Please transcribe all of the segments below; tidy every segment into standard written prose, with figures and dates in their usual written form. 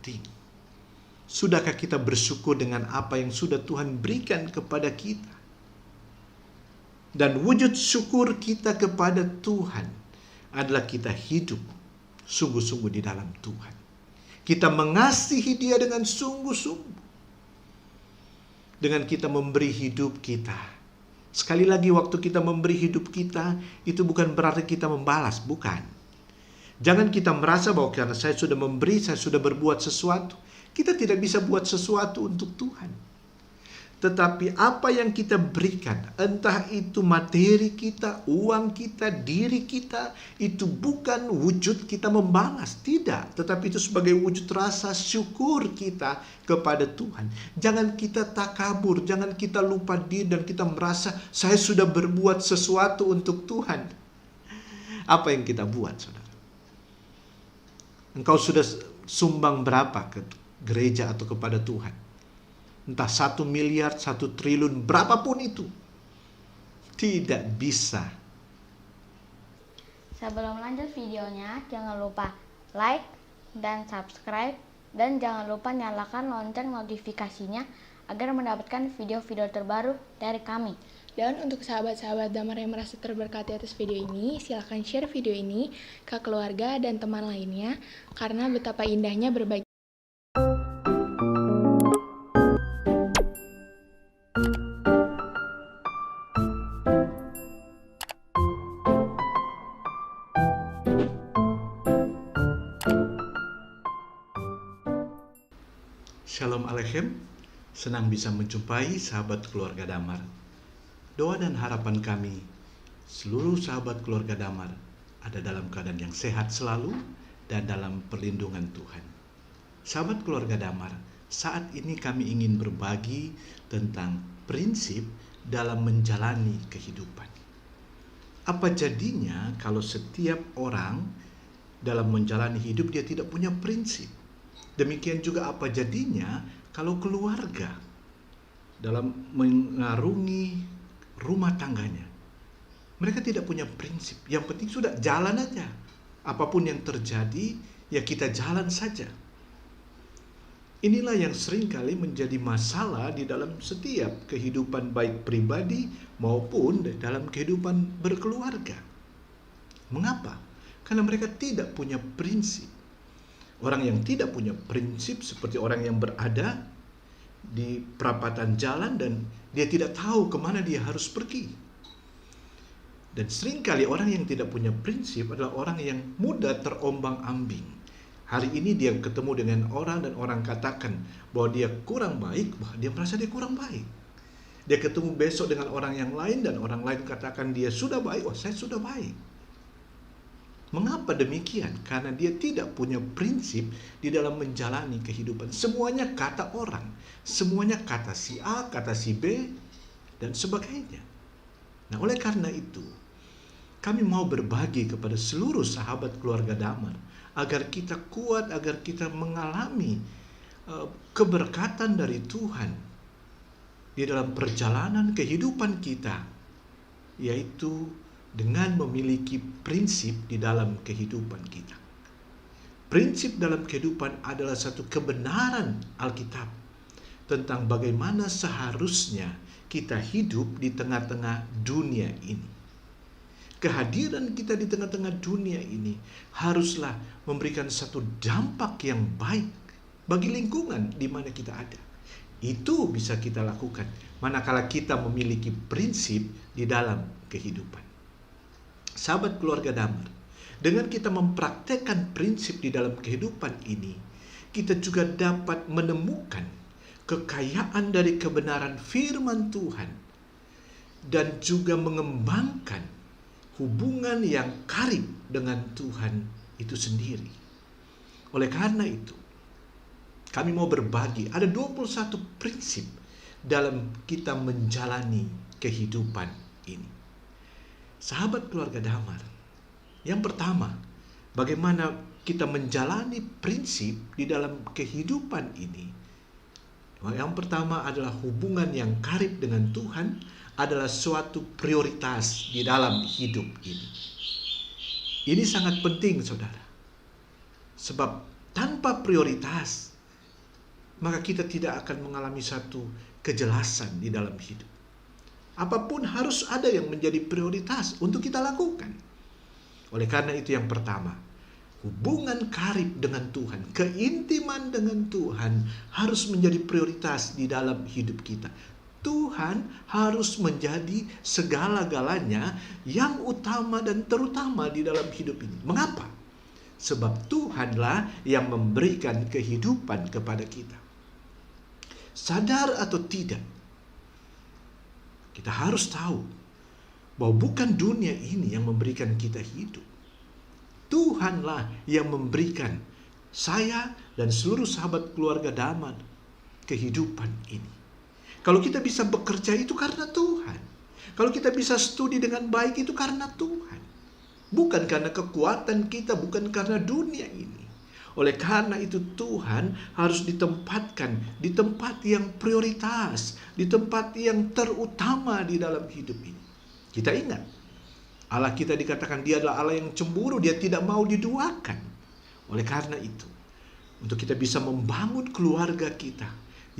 penting. Sudahkah kita bersyukur dengan apa yang sudah Tuhan berikan kepada kita? Dan wujud syukur kita kepada Tuhan adalah kita hidup sungguh-sungguh di dalam Tuhan. Kita mengasihi Dia dengan sungguh-sungguh. Dengan kita memberi hidup kita. Sekali lagi, waktu kita memberi hidup kita, itu bukan berarti kita membalas, bukan. Jangan kita merasa bahwa karena saya sudah memberi, saya sudah berbuat sesuatu. Kita tidak bisa buat sesuatu untuk Tuhan. Tetapi apa yang kita berikan, entah itu materi kita, uang kita, diri kita, itu bukan wujud kita membalas. Tidak. Tetapi itu sebagai wujud rasa syukur kita kepada Tuhan. Jangan kita takabur, jangan kita lupa diri dan kita merasa saya sudah berbuat sesuatu untuk Tuhan. Apa yang kita buat, saudara? Engkau sudah sumbang berapa ke gereja atau kepada Tuhan? Entah 1 miliar, 1 triliun, berapapun itu. Tidak bisa. Sebelum lanjut videonya, jangan lupa like dan subscribe. Dan jangan lupa nyalakan lonceng notifikasinya agar mendapatkan video-video terbaru dari kami. Dan untuk sahabat-sahabat Damar yang merasa terberkati atas video ini, silahkan share video ini ke keluarga dan teman lainnya, karena betapa indahnya berbagi. Shalom Aleichem, senang bisa menjumpai sahabat keluarga Damar. Doa dan harapan kami, seluruh sahabat keluarga Damar ada dalam keadaan yang sehat selalu dan dalam perlindungan Tuhan. Sahabat keluarga Damar, saat ini kami ingin berbagi tentang prinsip dalam menjalani kehidupan. Apa jadinya kalau setiap orang dalam menjalani hidup dia tidak punya prinsip? Demikian juga apa jadinya kalau keluarga dalam mengarungi rumah tangganya. Mereka tidak punya prinsip. Yang penting sudah jalan aja. Apapun yang terjadi, ya kita jalan saja. Inilah yang seringkali menjadi masalah di dalam setiap kehidupan baik pribadi maupun dalam kehidupan berkeluarga. Mengapa? Karena mereka tidak punya prinsip. Orang yang tidak punya prinsip seperti orang yang berada di perapatan jalan dan dia tidak tahu kemana dia harus pergi. Dan seringkali orang yang tidak punya prinsip adalah orang yang mudah terombang-ambing. Hari ini dia ketemu dengan orang dan orang katakan bahwa dia kurang baik, bahwa dia merasa dia kurang baik. Dia ketemu besok dengan orang yang lain dan orang lain katakan dia sudah baik, oh saya sudah baik. Mengapa demikian? Karena dia tidak punya prinsip di dalam menjalani kehidupan. Semuanya kata orang, semuanya kata si A, kata si B, dan sebagainya. Nah, oleh karena itu, kami mau berbagi kepada seluruh sahabat keluarga Damar, agar kita kuat, agar kita mengalami keberkatan dari Tuhan di dalam perjalanan kehidupan kita, yaitu dengan memiliki prinsip di dalam kehidupan kita. Prinsip dalam kehidupan adalah satu kebenaran Alkitab tentang bagaimana seharusnya kita hidup di tengah-tengah dunia ini. Kehadiran kita di tengah-tengah dunia ini haruslah memberikan satu dampak yang baik bagi lingkungan di mana kita ada. Itu bisa kita lakukan manakala kita memiliki prinsip di dalam kehidupan. Sahabat keluarga Damar, dengan kita mempraktekkan prinsip di dalam kehidupan ini, kita juga dapat menemukan kekayaan dari kebenaran firman Tuhan dan juga mengembangkan hubungan yang karib dengan Tuhan itu sendiri. Oleh karena itu, kami mau berbagi, ada 21 prinsip dalam kita menjalani kehidupan ini. Sahabat keluarga Damar, yang pertama, bagaimana kita menjalani prinsip di dalam kehidupan ini. Yang pertama adalah hubungan yang karib dengan Tuhan adalah suatu prioritas di dalam hidup ini. Ini sangat penting, saudara. Sebab tanpa prioritas, maka kita tidak akan mengalami satu kejelasan di dalam hidup. Apapun harus ada yang menjadi prioritas untuk kita lakukan. Oleh karena itu yang pertama, hubungan karib dengan Tuhan, keintiman dengan Tuhan harus menjadi prioritas di dalam hidup kita. Tuhan harus menjadi segala-galanya yang utama dan terutama di dalam hidup ini. Mengapa? Sebab Tuhanlah yang memberikan kehidupan kepada kita. Sadar atau tidak, kita harus tahu bahwa bukan dunia ini yang memberikan kita hidup. Tuhanlah yang memberikan saya dan seluruh sahabat keluarga Damar kehidupan ini. Kalau kita bisa bekerja itu karena Tuhan. Kalau kita bisa studi dengan baik itu karena Tuhan. Bukan karena kekuatan kita, bukan karena dunia ini. Oleh karena itu Tuhan harus ditempatkan di tempat yang prioritas, di tempat yang terutama di dalam hidup ini. Kita ingat, Allah kita dikatakan Dia adalah Allah yang cemburu, Dia tidak mau diduakan. Oleh karena itu, untuk kita bisa membangun keluarga kita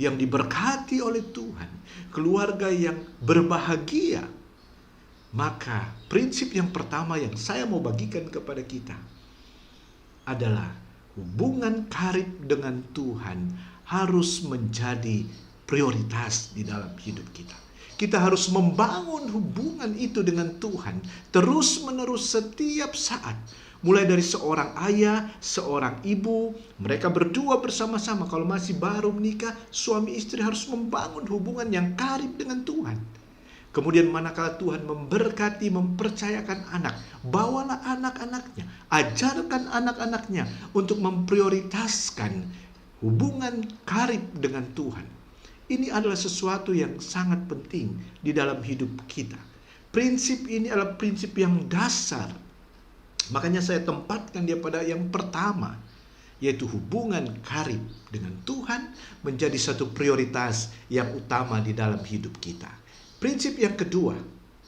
yang diberkati oleh Tuhan, keluarga yang berbahagia, maka prinsip yang pertama yang saya mau bagikan kepada kita adalah hubungan karib dengan Tuhan harus menjadi prioritas di dalam hidup kita. Kita harus membangun hubungan itu dengan Tuhan terus-menerus setiap saat. Mulai dari seorang ayah, seorang ibu, mereka berdua bersama-sama. Kalau masih baru menikah, suami istri harus membangun hubungan yang karib dengan Tuhan. Kemudian manakala Tuhan memberkati, mempercayakan anak, bawalah anak-anaknya, ajarkan anak-anaknya untuk memprioritaskan hubungan karib dengan Tuhan. Ini adalah sesuatu yang sangat penting di dalam hidup kita. Prinsip ini adalah prinsip yang dasar. Makanya saya tempatkan dia pada yang pertama, yaitu hubungan karib dengan Tuhan menjadi satu prioritas yang utama di dalam hidup kita. Prinsip yang kedua,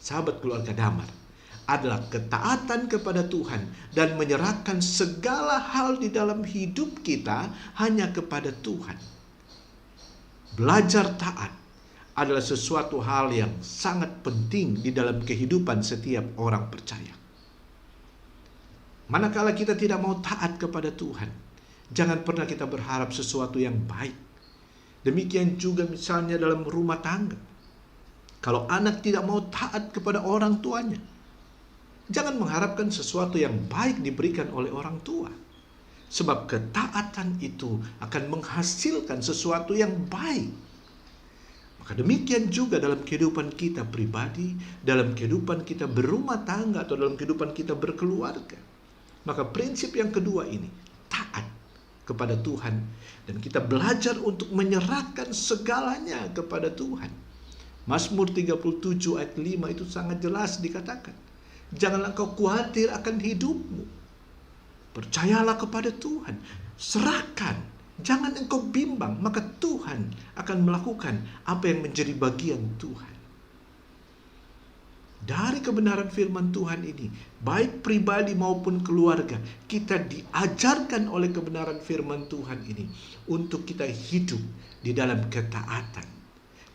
sahabat keluarga Damar, adalah ketaatan kepada Tuhan dan menyerahkan segala hal di dalam hidup kita hanya kepada Tuhan. Belajar taat adalah sesuatu hal yang sangat penting di dalam kehidupan setiap orang percaya. Manakala kita tidak mau taat kepada Tuhan, jangan pernah kita berharap sesuatu yang baik. Demikian juga misalnya dalam rumah tangga. Kalau anak tidak mau taat kepada orang tuanya, jangan mengharapkan sesuatu yang baik diberikan oleh orang tua. Sebab ketaatan itu akan menghasilkan sesuatu yang baik. Maka demikian juga dalam kehidupan kita pribadi, dalam kehidupan kita berumah tangga, atau dalam kehidupan kita berkeluarga. Maka prinsip yang kedua ini, taat kepada Tuhan. Dan kita belajar untuk menyerahkan segalanya kepada Tuhan. Mazmur 37 ayat 5 itu sangat jelas dikatakan. Janganlah engkau khawatir akan hidupmu. Percayalah kepada Tuhan. Serahkan. Jangan engkau bimbang. Maka Tuhan akan melakukan apa yang menjadi bagian Tuhan. Dari kebenaran firman Tuhan ini, baik pribadi maupun keluarga, kita diajarkan oleh kebenaran firman Tuhan ini untuk kita hidup di dalam ketaatan.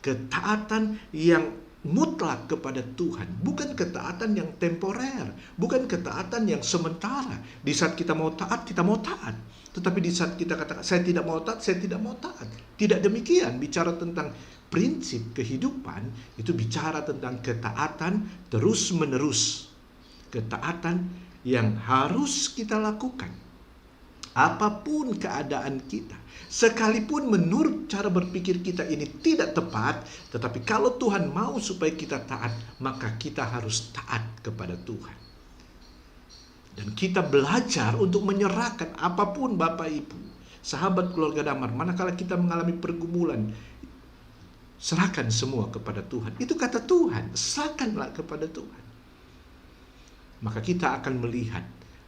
Ketaatan yang mutlak kepada Tuhan, bukan ketaatan yang temporer, bukan ketaatan yang sementara. Di saat kita mau taat, kita mau taat. Tetapi di saat kita katakan, saya tidak mau taat, saya tidak mau taat. Tidak demikian. Bicara tentang prinsip kehidupan, itu bicara tentang ketaatan terus-menerus. Ketaatan yang harus kita lakukan. Apapun keadaan kita. Sekalipun menurut cara berpikir kita ini tidak tepat, tetapi kalau Tuhan mau supaya kita taat, maka kita harus taat kepada Tuhan. Dan kita belajar untuk menyerahkan apapun Bapak Ibu, sahabat keluarga Damar, manakala kita mengalami pergumulan, serahkan semua kepada Tuhan. Itu kata Tuhan, serahkanlah kepada Tuhan. Maka kita akan melihat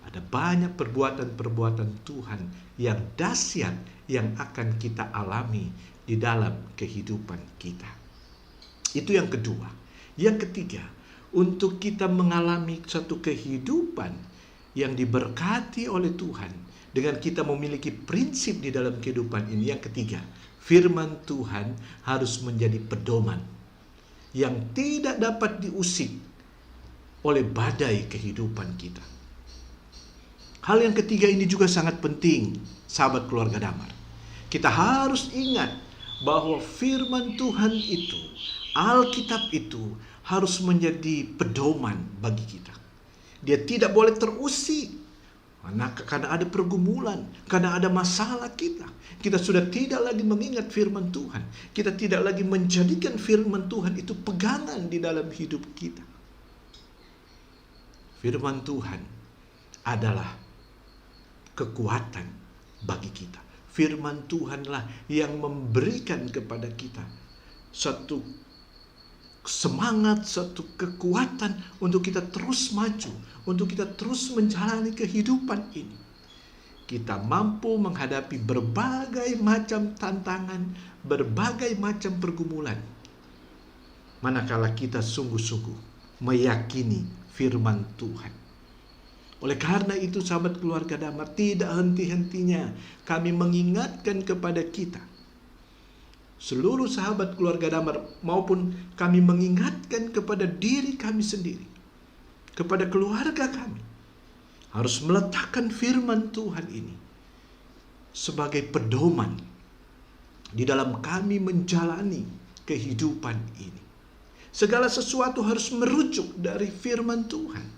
ada banyak perbuatan-perbuatan Tuhan yang dahsyat yang akan kita alami di dalam kehidupan kita. Itu yang kedua. Yang ketiga, untuk kita mengalami satu kehidupan yang diberkati oleh Tuhan dengan kita memiliki prinsip di dalam kehidupan ini. Yang ketiga, firman Tuhan harus menjadi pedoman yang tidak dapat diusik oleh badai kehidupan kita. Hal yang ketiga ini juga sangat penting, sahabat keluarga Damar. Kita harus ingat bahwa firman Tuhan itu, Alkitab itu harus menjadi pedoman bagi kita. Dia tidak boleh terusik karena ada pergumulan, karena ada masalah kita. Kita sudah tidak lagi mengingat firman Tuhan. Kita tidak lagi menjadikan firman Tuhan itu pegangan di dalam hidup kita. Firman Tuhan adalah kekuatan bagi kita. Firman Tuhanlah yang memberikan kepada kita satu semangat, satu kekuatan untuk kita terus maju, untuk kita terus menjalani kehidupan ini. Kita mampu menghadapi berbagai macam tantangan, berbagai macam pergumulan, manakala kita sungguh-sungguh meyakini firman Tuhan. Oleh karena itu, sahabat keluarga Damar, tidak henti-hentinya kami mengingatkan kepada kita, seluruh sahabat keluarga Damar, maupun kami mengingatkan kepada diri kami sendiri, kepada keluarga kami, harus meletakkan firman Tuhan ini sebagai pedoman di dalam kami menjalani kehidupan ini. Segala sesuatu harus merujuk dari firman Tuhan.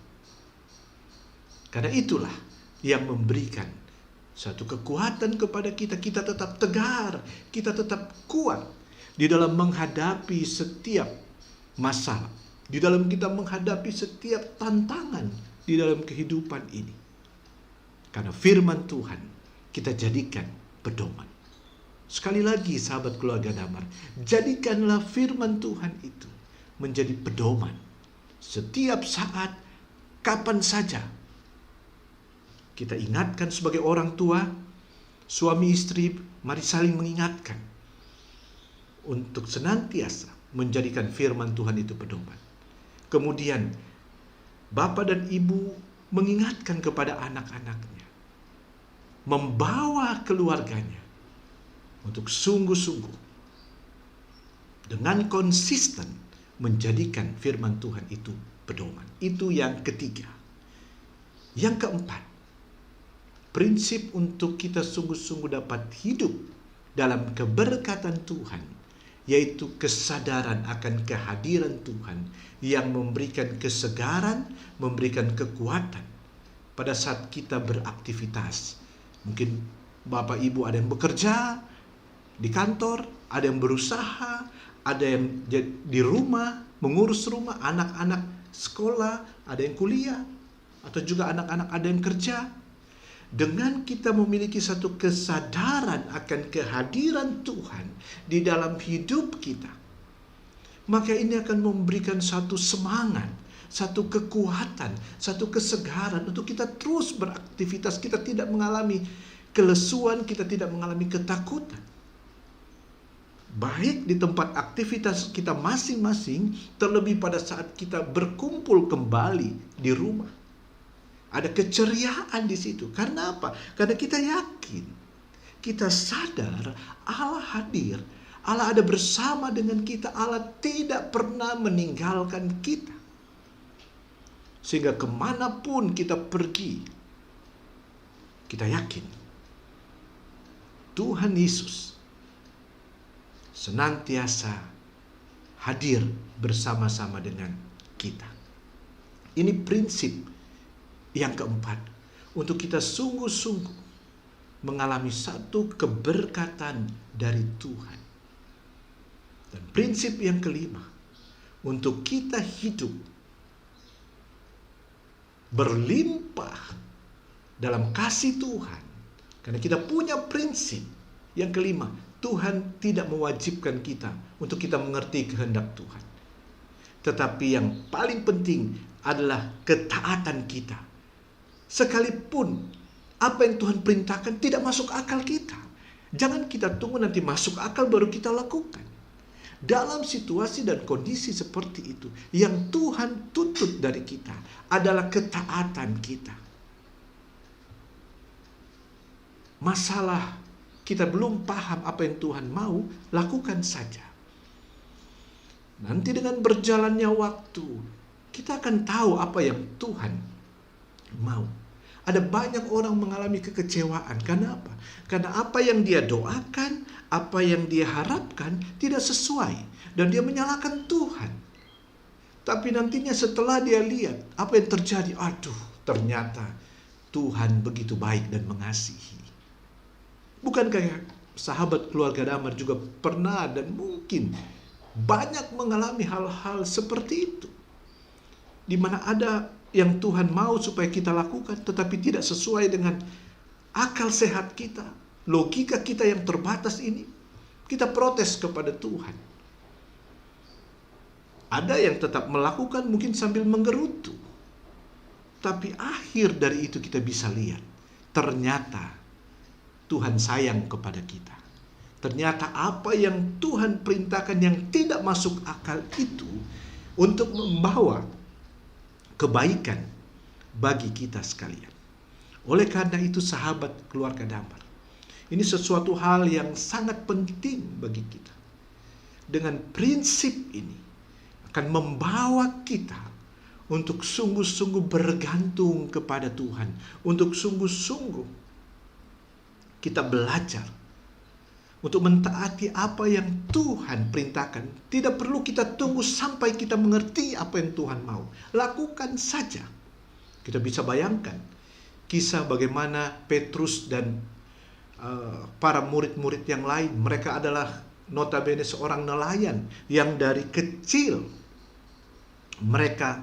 Karena itulah yang memberikan satu kekuatan kepada kita. Kita tetap tegar, kita tetap kuat di dalam menghadapi setiap masalah, di dalam kita menghadapi setiap tantangan di dalam kehidupan ini. Karena firman Tuhan kita jadikan pedoman. Sekali lagi, sahabat keluarga Damar, jadikanlah firman Tuhan itu menjadi pedoman setiap saat, kapan saja. Kita ingatkan sebagai orang tua, suami istri, mari saling mengingatkan untuk senantiasa menjadikan firman Tuhan itu pedoman. Kemudian bapak dan ibu mengingatkan kepada anak-anaknya, membawa keluarganya untuk sungguh-sungguh dengan konsisten menjadikan firman Tuhan itu pedoman. Itu yang ketiga. Yang keempat, prinsip untuk kita sungguh-sungguh dapat hidup dalam keberkatan Tuhan, yaitu kesadaran akan kehadiran Tuhan yang memberikan kesegaran, memberikan kekuatan pada saat kita beraktivitas. Mungkin bapak ibu ada yang bekerja di kantor, ada yang berusaha, ada yang di rumah, mengurus rumah, anak-anak sekolah, ada yang kuliah, atau juga anak-anak ada yang kerja. Dengan kita memiliki satu kesadaran akan kehadiran Tuhan di dalam hidup kita, maka ini akan memberikan satu semangat, satu kekuatan, satu kesegaran untuk kita terus beraktivitas. Kita tidak mengalami kelesuan, kita tidak mengalami ketakutan. Baik di tempat aktivitas kita masing-masing, terlebih pada saat kita berkumpul kembali di rumah. Ada keceriaan di situ. Karena apa? Karena kita yakin, kita sadar Allah hadir, Allah ada bersama dengan kita, Allah tidak pernah meninggalkan kita. Sehingga kemanapun kita pergi, kita yakin Tuhan Yesus senantiasa hadir bersama-sama dengan kita. Ini prinsip yang keempat, untuk kita sungguh-sungguh mengalami satu keberkatan dari Tuhan. Dan prinsip yang kelima, untuk kita hidup berlimpah dalam kasih Tuhan. Karena kita punya prinsip yang kelima, Tuhan tidak mewajibkan kita untuk kita mengerti kehendak Tuhan. Tetapi yang paling penting adalah ketaatan kita. Sekalipun apa yang Tuhan perintahkan tidak masuk akal kita, jangan kita tunggu nanti masuk akal baru kita lakukan. Dalam situasi dan kondisi seperti itu, yang Tuhan tuntut dari kita adalah ketaatan kita. masalah kita belum paham apa yang Tuhan mau, lakukan saja. Nanti dengan berjalannya waktu, kita akan tahu apa yang Tuhan mau. Ada banyak orang mengalami kekecewaan. Karena apa? Karena apa yang dia doakan, apa yang dia harapkan tidak sesuai. Dan dia menyalahkan Tuhan. Tapi nantinya setelah dia lihat apa yang terjadi, aduh, ternyata Tuhan begitu baik dan mengasihi. Bukankah sahabat keluarga Damar juga pernah dan mungkin banyak mengalami hal-hal seperti itu, di mana ada yang Tuhan mau supaya kita lakukan, tetapi tidak sesuai dengan akal sehat kita, logika kita yang terbatas ini. Kita protes kepada Tuhan. Ada yang tetap melakukan mungkin sambil menggerutu, tapi akhir dari itu kita bisa lihat, ternyata Tuhan sayang kepada kita. Ternyata apa yang Tuhan perintahkan yang tidak masuk akal itu untuk membawa kebaikan bagi kita sekalian. Oleh karena itu sahabat keluarga Damar, ini sesuatu hal yang sangat penting bagi kita. Dengan prinsip ini akan membawa kita untuk sungguh-sungguh bergantung kepada Tuhan. Untuk sungguh-sungguh kita belajar untuk mentaati apa yang Tuhan perintahkan. Tidak perlu kita tunggu sampai kita mengerti apa yang Tuhan mau. Lakukan saja. Kita bisa bayangkan kisah bagaimana Petrus dan para murid-murid yang lain. Mereka adalah notabene seorang nelayan yang dari kecil mereka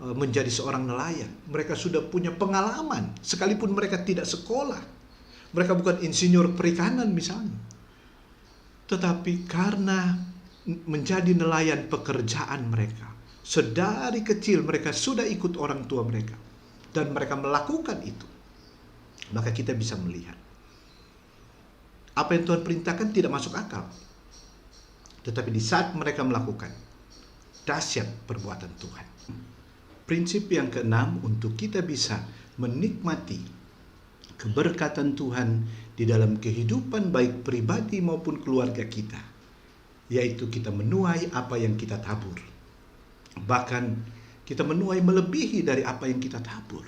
menjadi seorang nelayan. Mereka sudah punya pengalaman sekalipun mereka tidak sekolah. Mereka bukan insinyur perikanan misalnya. Tetapi karena menjadi nelayan pekerjaan mereka, sedari kecil mereka sudah ikut orang tua mereka. Dan mereka melakukan itu. Maka kita bisa melihat apa yang Tuhan perintahkan tidak masuk akal. Tetapi di saat mereka melakukan, dahsyat perbuatan Tuhan. Prinsip yang keenam untuk kita bisa menikmati keberkatan Tuhan di dalam kehidupan baik pribadi maupun keluarga kita, yaitu kita menuai apa yang kita tabur. Bahkan kita menuai melebihi dari apa yang kita tabur.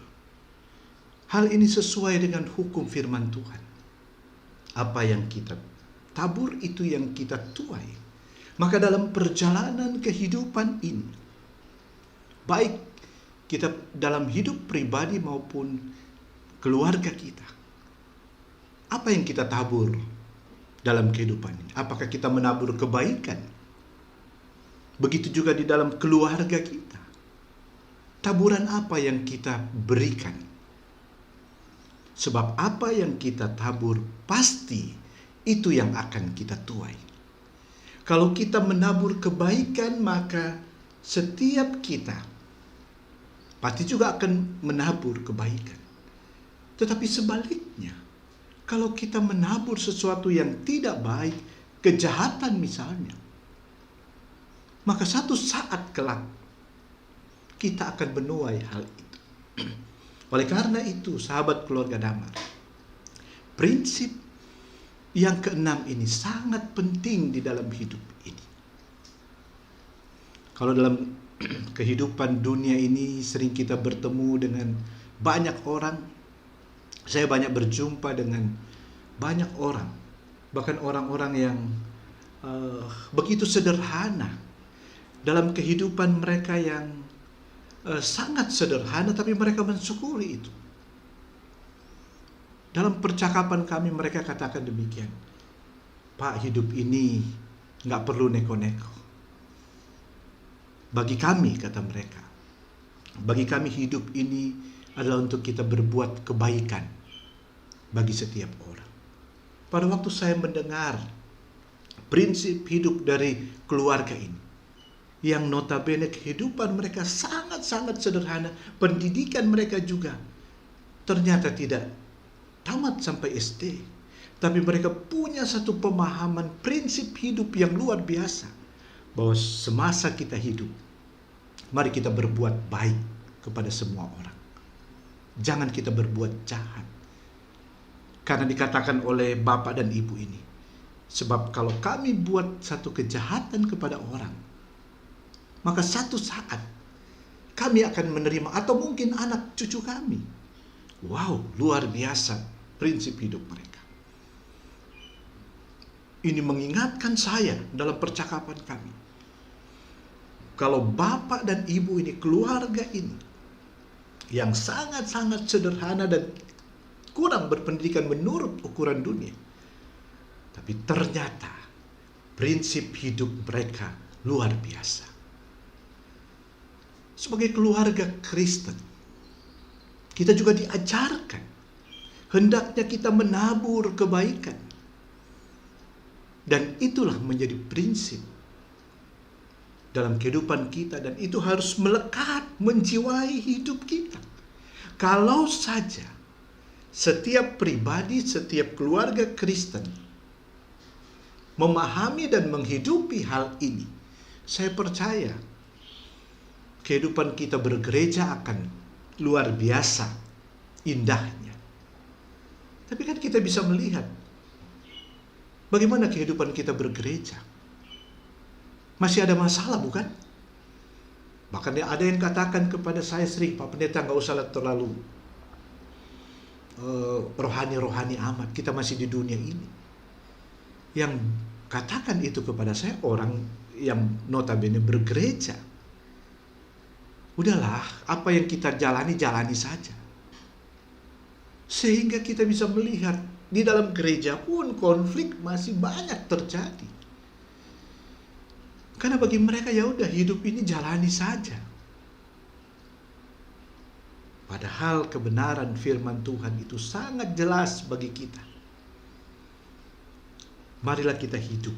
Hal ini sesuai dengan hukum firman Tuhan. Apa yang kita tabur itu yang kita tuai. Maka dalam perjalanan kehidupan ini, baik kita dalam hidup pribadi maupun keluarga kita, apa yang kita tabur dalam kehidupan ini? Apakah kita menabur kebaikan? Begitu juga di dalam keluarga kita. Taburan apa yang kita berikan? Sebab apa yang kita tabur pasti itu yang akan kita tuai. Kalau kita menabur kebaikan, maka setiap kita pasti juga akan menabur kebaikan. Tetapi sebaliknya, kalau kita menabur sesuatu yang tidak baik, kejahatan misalnya, maka satu saat kelak kita akan menuai hal itu. Oleh karena itu, sahabat keluarga Damar, prinsip yang keenam ini sangat penting di dalam hidup ini. Kalau dalam kehidupan dunia ini sering kita bertemu dengan banyak orang. Saya banyak berjumpa dengan banyak orang, bahkan orang-orang yang begitu sederhana dalam kehidupan mereka yang sangat sederhana, tapi mereka mensyukuri itu. Dalam percakapan kami mereka katakan demikian, Pak, hidup ini nggak perlu neko-neko. Bagi kami, kata mereka, bagi kami hidup ini adalah untuk kita berbuat kebaikan bagi setiap orang. Pada waktu saya mendengar prinsip hidup dari keluarga ini, yang notabene kehidupan mereka sangat-sangat sederhana, pendidikan mereka juga ternyata tidak tamat sampai SD, tapi mereka punya satu pemahaman prinsip hidup yang luar biasa, bahwa semasa kita hidup, mari kita berbuat baik kepada semua orang. Jangan kita berbuat jahat. Karena dikatakan oleh bapak dan ibu ini, sebab kalau kami buat satu kejahatan kepada orang, maka satu saat kami akan menerima, atau mungkin anak cucu kami. Wow, luar biasa prinsip hidup mereka. Ini mengingatkan saya dalam percakapan kami. Kalau bapak dan ibu ini, keluarga ini, yang sangat-sangat sederhana dan kurang berpendidikan menurut ukuran dunia, tapi ternyata prinsip hidup mereka luar biasa. Sebagai keluarga Kristen, kita juga diajarkan hendaknya kita menabur kebaikan. Dan itulah menjadi prinsip dalam kehidupan kita, dan itu harus melekat, menjiwai hidup kita. Kalau saja setiap pribadi, setiap keluarga Kristen memahami dan menghidupi hal ini, saya percaya kehidupan kita bergereja akan luar biasa indahnya. Tapi kan kita bisa melihat bagaimana kehidupan kita bergereja. Masih ada masalah, bukan? Bahkan ada yang katakan kepada saya sering, Pak Pendeta nggak usah terlalu rohani-rohani amat, kita masih di dunia ini. Yang katakan itu kepada saya orang yang notabene bergereja. Udahlah, apa yang kita jalani saja. Sehingga kita bisa melihat di dalam gereja pun konflik masih banyak terjadi. Karena bagi mereka ya udah, hidup ini jalani saja. Padahal kebenaran firman Tuhan itu sangat jelas bagi kita. Marilah kita hidup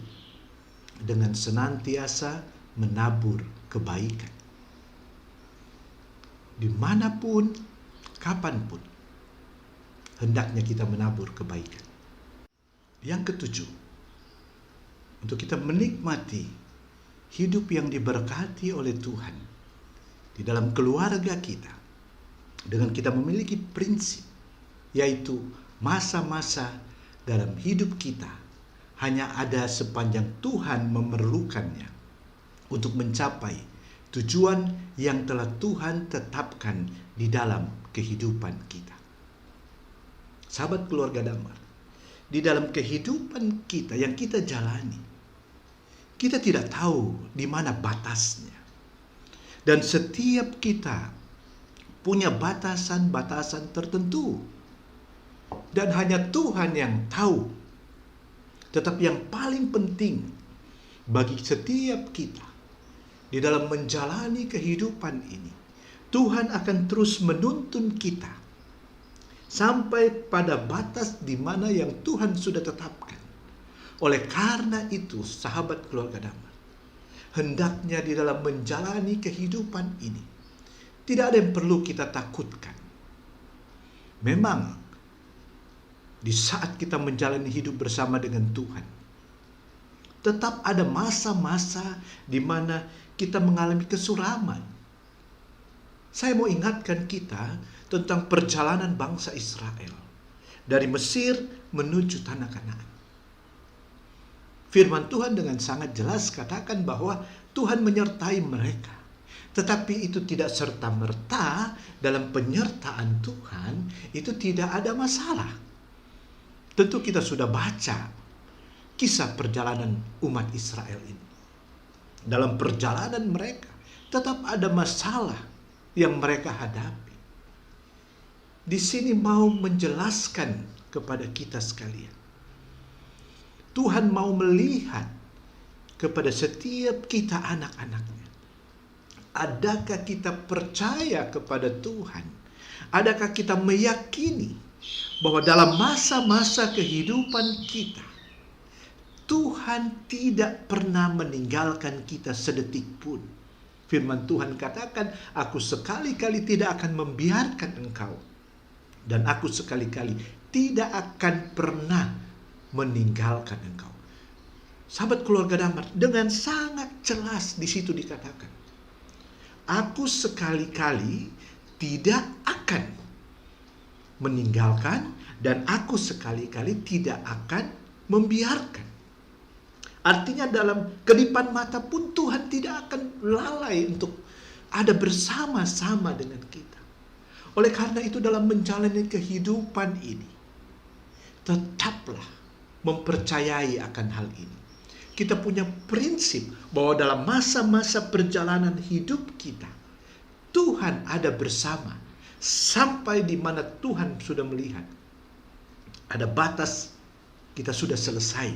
dengan senantiasa menabur kebaikan. Dimanapun, kapanpun, hendaknya kita menabur kebaikan. Yang ketujuh, untuk kita menikmati hidup yang diberkati oleh Tuhan di dalam keluarga kita, dengan kita memiliki prinsip, yaitu masa-masa dalam hidup kita hanya ada sepanjang Tuhan memerlukannya untuk mencapai tujuan yang telah Tuhan tetapkan di dalam kehidupan kita. Sahabat keluarga Damar, di dalam kehidupan kita yang kita jalani, kita tidak tahu di mana batasnya. Dan setiap kita punya batasan-batasan tertentu. Dan hanya Tuhan yang tahu. Tetapi yang paling penting bagi setiap kita di dalam menjalani kehidupan ini, Tuhan akan terus menuntun kita sampai pada batas di mana yang Tuhan sudah tetapkan. Oleh karena itu, sahabat keluarga Damar, hendaknya di dalam menjalani kehidupan ini, tidak ada yang perlu kita takutkan. Memang, di saat kita menjalani hidup bersama dengan Tuhan, tetap ada masa-masa di mana kita mengalami kesuraman. Saya mau ingatkan kita tentang perjalanan bangsa Israel dari Mesir menuju tanah Kanaan. Firman Tuhan dengan sangat jelas katakan bahwa Tuhan menyertai mereka. Tetapi itu tidak serta-merta dalam penyertaan Tuhan itu tidak ada masalah. Tentu kita sudah baca kisah perjalanan umat Israel ini. Dalam perjalanan mereka tetap ada masalah yang mereka hadapi. Di sini mau menjelaskan kepada kita sekalian. Tuhan mau melihat kepada setiap kita anak-anaknya. Adakah kita percaya kepada Tuhan? Adakah kita meyakini bahwa dalam masa-masa kehidupan kita, Tuhan tidak pernah meninggalkan kita sedetik pun. Firman Tuhan katakan, aku sekali-kali tidak akan membiarkan engkau. Dan aku sekali-kali tidak akan pernah meninggalkan engkau. Sahabat keluarga Damar, dengan sangat jelas di situ dikatakan, aku sekali-kali tidak akan meninggalkan, dan aku sekali-kali tidak akan membiarkan. Artinya dalam kedipan mata pun Tuhan tidak akan lalai untuk ada bersama-sama dengan kita. Oleh karena itu dalam menjalani kehidupan ini, tetaplah mempercayai akan hal ini. Kita punya prinsip bahwa dalam masa-masa perjalanan hidup kita, Tuhan ada bersama sampai di mana Tuhan sudah melihat ada batas kita sudah selesai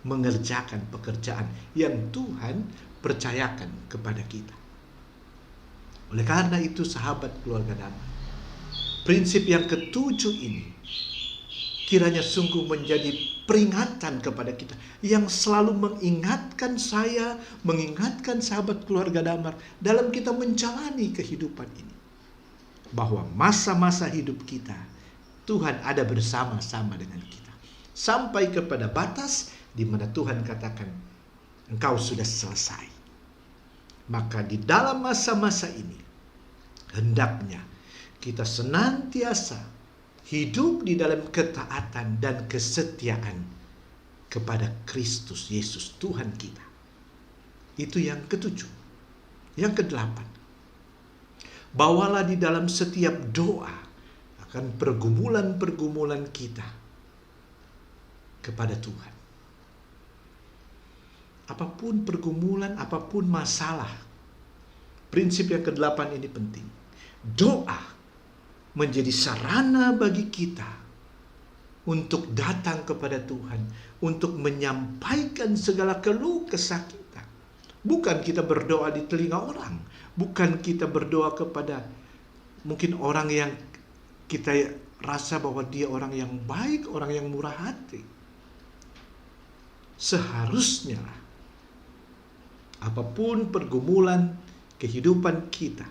mengerjakan pekerjaan yang Tuhan percayakan kepada kita. Oleh karena itu sahabat keluarga damai, prinsip yang ketujuh ini kiranya sungguh menjadi peringatan kepada kita yang selalu mengingatkan saya, mengingatkan sahabat keluarga damai dalam kita menjalani kehidupan ini. Bahwa masa-masa hidup kita, Tuhan ada bersama-sama dengan kita. Sampai kepada batas di mana Tuhan katakan, engkau sudah selesai. Maka di dalam masa-masa ini, hendaknya kita senantiasa hidup di dalam ketaatan dan kesetiaan kepada Kristus Yesus Tuhan kita. Itu yang ketujuh. Yang kedelapan, bawalah di dalam setiap doa akan pergumulan-pergumulan kita kepada Tuhan. Apapun pergumulan, apapun masalah, prinsip yang kedelapan ini penting. Doa menjadi sarana bagi kita untuk datang kepada Tuhan, untuk menyampaikan segala keluh kesah kita. Bukan kita berdoa di telinga orang, bukan kita berdoa kepada mungkin orang yang kita rasa bahwa dia orang yang baik, orang yang murah hati. Seharusnya apapun pergumulan kehidupan kita,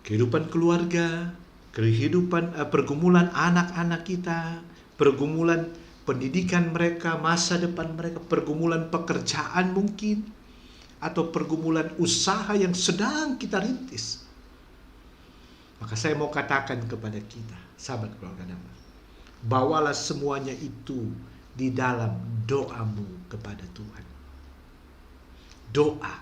kehidupan keluarga, kehidupan pergumulan anak-anak kita, pergumulan pendidikan mereka, masa depan mereka, pergumulan pekerjaan mungkin, atau pergumulan usaha yang sedang kita rintis. Maka saya mau katakan kepada kita, sahabat keluarga damai, bawalah semuanya itu di dalam doamu kepada Tuhan. Doa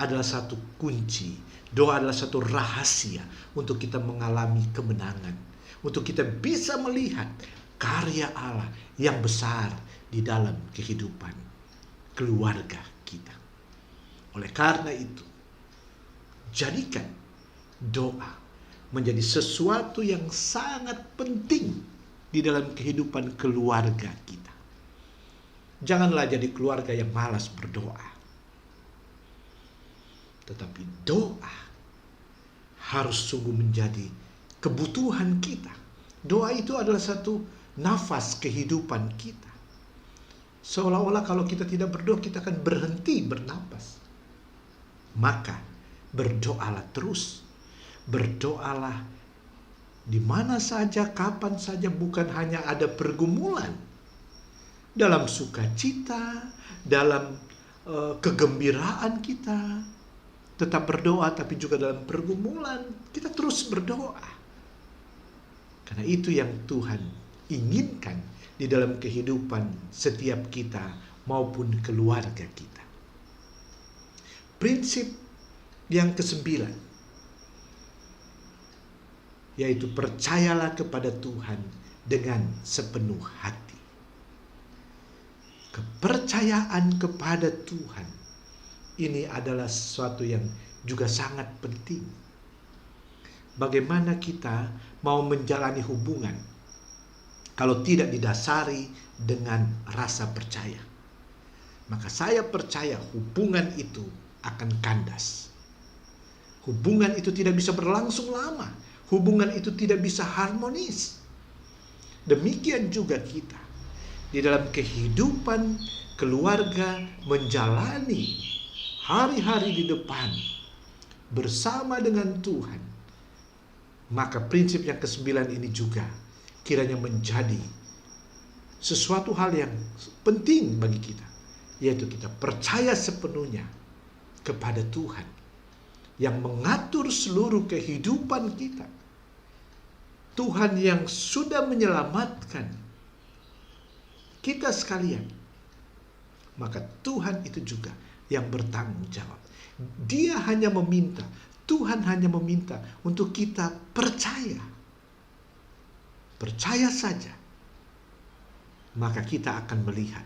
adalah satu kunci. Doa adalah satu rahasia untuk kita mengalami kemenangan, untuk kita bisa melihat karya Allah yang besar di dalam kehidupan keluarga kita. Oleh karena itu, jadikan doa menjadi sesuatu yang sangat penting di dalam kehidupan keluarga kita. Janganlah jadi keluarga yang malas berdoa. Tetapi doa harus sungguh menjadi kebutuhan kita. Doa itu adalah satu nafas kehidupan kita. Seolah-olah kalau kita tidak berdoa, kita akan berhenti bernapas. Maka berdoalah terus. Berdoalah di mana saja, kapan saja, bukan hanya ada pergumulan. Dalam sukacita, dalam kegembiraan kita, tetap berdoa, tapi juga dalam pergumulan kita terus berdoa. Karena itu yang Tuhan inginkan di dalam kehidupan setiap kita maupun keluarga kita. Prinsip yang kesembilan, yaitu percayalah kepada Tuhan dengan sepenuh hati. Kepercayaan kepada Tuhan ini adalah sesuatu yang juga sangat penting. Bagaimana kita mau menjalani hubungan kalau tidak didasari dengan rasa percaya? Maka saya percaya hubungan itu akan kandas. Hubungan itu tidak bisa berlangsung lama. Hubungan itu tidak bisa harmonis. Demikian juga kita di dalam kehidupan keluarga menjalani hari-hari di depan bersama dengan Tuhan. Maka prinsip yang kesembilan ini juga kiranya menjadi sesuatu hal yang penting bagi kita, yaitu kita percaya sepenuhnya kepada Tuhan yang mengatur seluruh kehidupan kita. Tuhan yang sudah menyelamatkan kita sekalian, maka Tuhan itu juga yang bertanggung jawab. Dia hanya meminta, Tuhan hanya meminta untuk kita percaya. Percaya saja. Maka kita akan melihat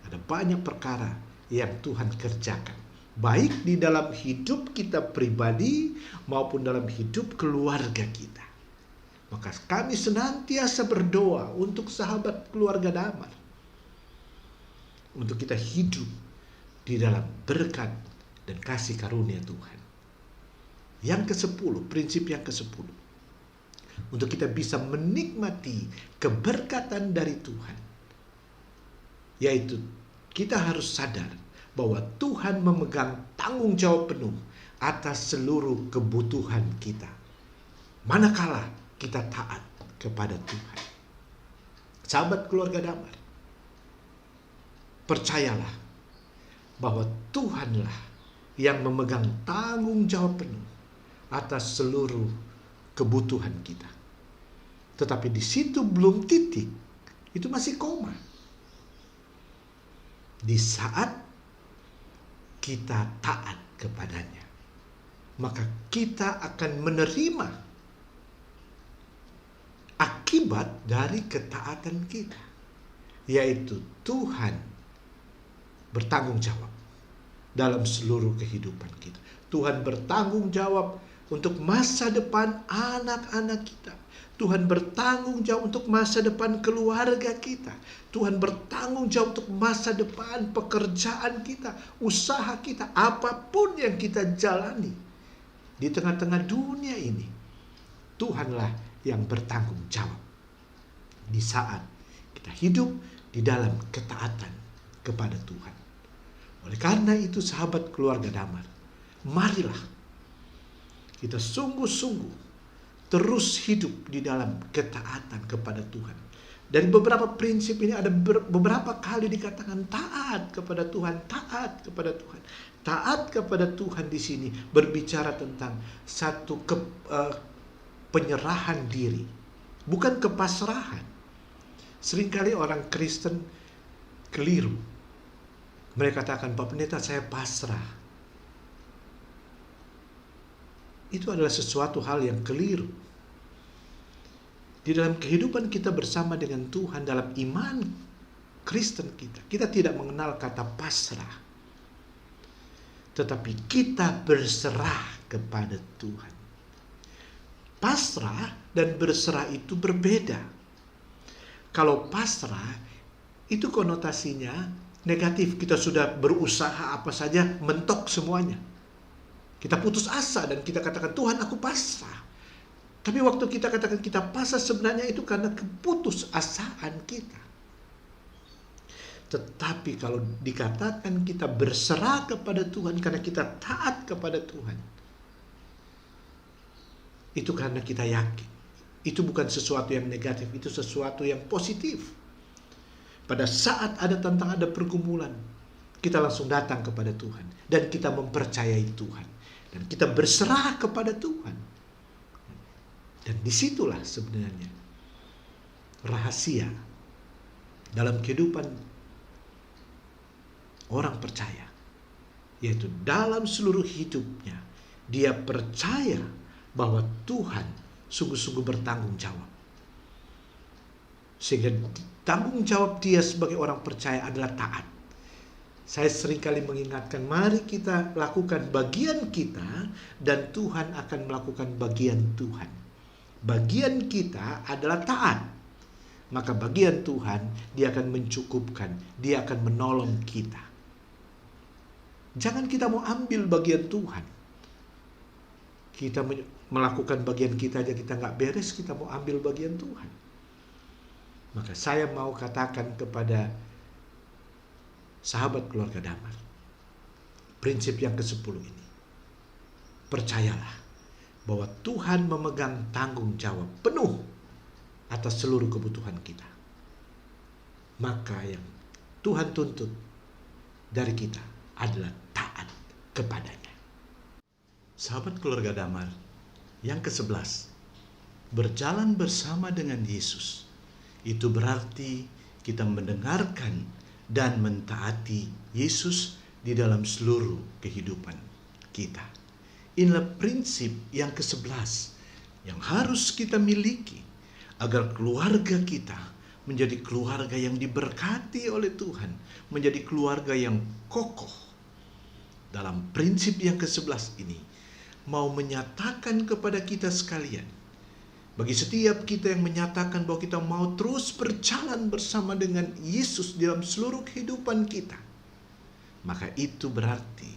ada banyak perkara yang Tuhan kerjakan. Baik di dalam hidup kita pribadi maupun dalam hidup keluarga kita. Maka kami senantiasa berdoa untuk sahabat keluarga Damar. Untuk kita hidup di dalam berkat dan kasih karunia Tuhan. Yang ke-10, prinsip yang ke-10. Untuk kita bisa menikmati keberkatan dari Tuhan. Yaitu kita harus sadar bahwa Tuhan memegang tanggung jawab penuh atas seluruh kebutuhan kita. Manakala kita taat kepada Tuhan. Sahabat keluarga Damar, percayalah bahwa Tuhanlah yang memegang tanggung jawab penuh atas seluruh kebutuhan kita. Tetapi di situ belum titik, itu masih koma. Di saat kita taat kepadanya, maka kita akan menerima akibat dari ketaatan kita, yaitu Tuhan bertanggung jawab dalam seluruh kehidupan kita. Tuhan bertanggung jawab untuk masa depan anak-anak kita. Tuhan bertanggung jawab untuk masa depan keluarga kita. Tuhan bertanggung jawab untuk masa depan pekerjaan kita, usaha kita, apapun yang kita jalani di tengah-tengah dunia ini. Tuhanlah yang bertanggung jawab di saat kita hidup di dalam ketaatan kepada Tuhan. Oleh karena itu, sahabat keluarga Damar, marilah kita sungguh-sungguh terus hidup di dalam ketaatan kepada Tuhan. Dari beberapa prinsip ini ada beberapa kali dikatakan taat kepada Tuhan, taat kepada Tuhan. Taat kepada Tuhan di sini berbicara tentang satu penyerahan diri, bukan kepasrahan. Seringkali orang Kristen keliru. Mereka katakan, Pak Pendeta, saya pasrah. Itu adalah sesuatu hal yang keliru. Di dalam kehidupan kita bersama dengan Tuhan, dalam iman Kristen kita tidak mengenal kata pasrah. Tetapi kita berserah kepada Tuhan. Pasrah dan berserah itu berbeda. Kalau pasrah, itu konotasinya negatif. Kita sudah berusaha apa saja, mentok semuanya. Kita putus asa dan kita katakan, Tuhan, aku pasrah. Tapi waktu kita katakan kita pasrah, sebenarnya itu karena keputusasaan kita. Tetapi kalau dikatakan kita berserah kepada Tuhan karena kita taat kepada Tuhan, itu karena kita yakin. Itu bukan sesuatu yang negatif, itu sesuatu yang positif. Pada saat ada tantangan, ada pergumulan, kita langsung datang kepada Tuhan. Dan kita mempercayai Tuhan. Dan kita berserah kepada Tuhan. Dan disitulah sebenarnya rahasia dalam kehidupan orang percaya. Yaitu dalam seluruh hidupnya, dia percaya bahwa Tuhan sungguh-sungguh bertanggung jawab. Sehingga tanggung jawab dia sebagai orang percaya adalah taat. Saya seringkali mengingatkan, mari kita lakukan bagian kita dan Tuhan akan melakukan bagian Tuhan. Bagian kita adalah taat. Maka bagian Tuhan, dia akan mencukupkan, dia akan menolong kita. Jangan kita mau ambil bagian Tuhan. Kita melakukan bagian kita aja kita nggak beres, kita mau ambil bagian Tuhan. Maka saya mau katakan kepada sahabat keluarga Damar, prinsip yang ke-10 ini. Percayalah bahwa Tuhan memegang tanggung jawab penuh atas seluruh kebutuhan kita. Maka yang Tuhan tuntut dari kita adalah taat kepadanya. Sahabat keluarga Damar, yang ke-11, berjalan bersama dengan Yesus, itu berarti kita mendengarkan dan mentaati Yesus di dalam seluruh kehidupan kita. Inilah prinsip yang ke-11 yang harus kita miliki agar keluarga kita menjadi keluarga yang diberkati oleh Tuhan, menjadi keluarga yang kokoh. Dalam prinsip yang ke-11 ini, mau menyatakan kepada kita sekalian, bagi setiap kita yang menyatakan bahwa kita mau terus berjalan bersama dengan Yesus dalam seluruh kehidupan kita, maka itu berarti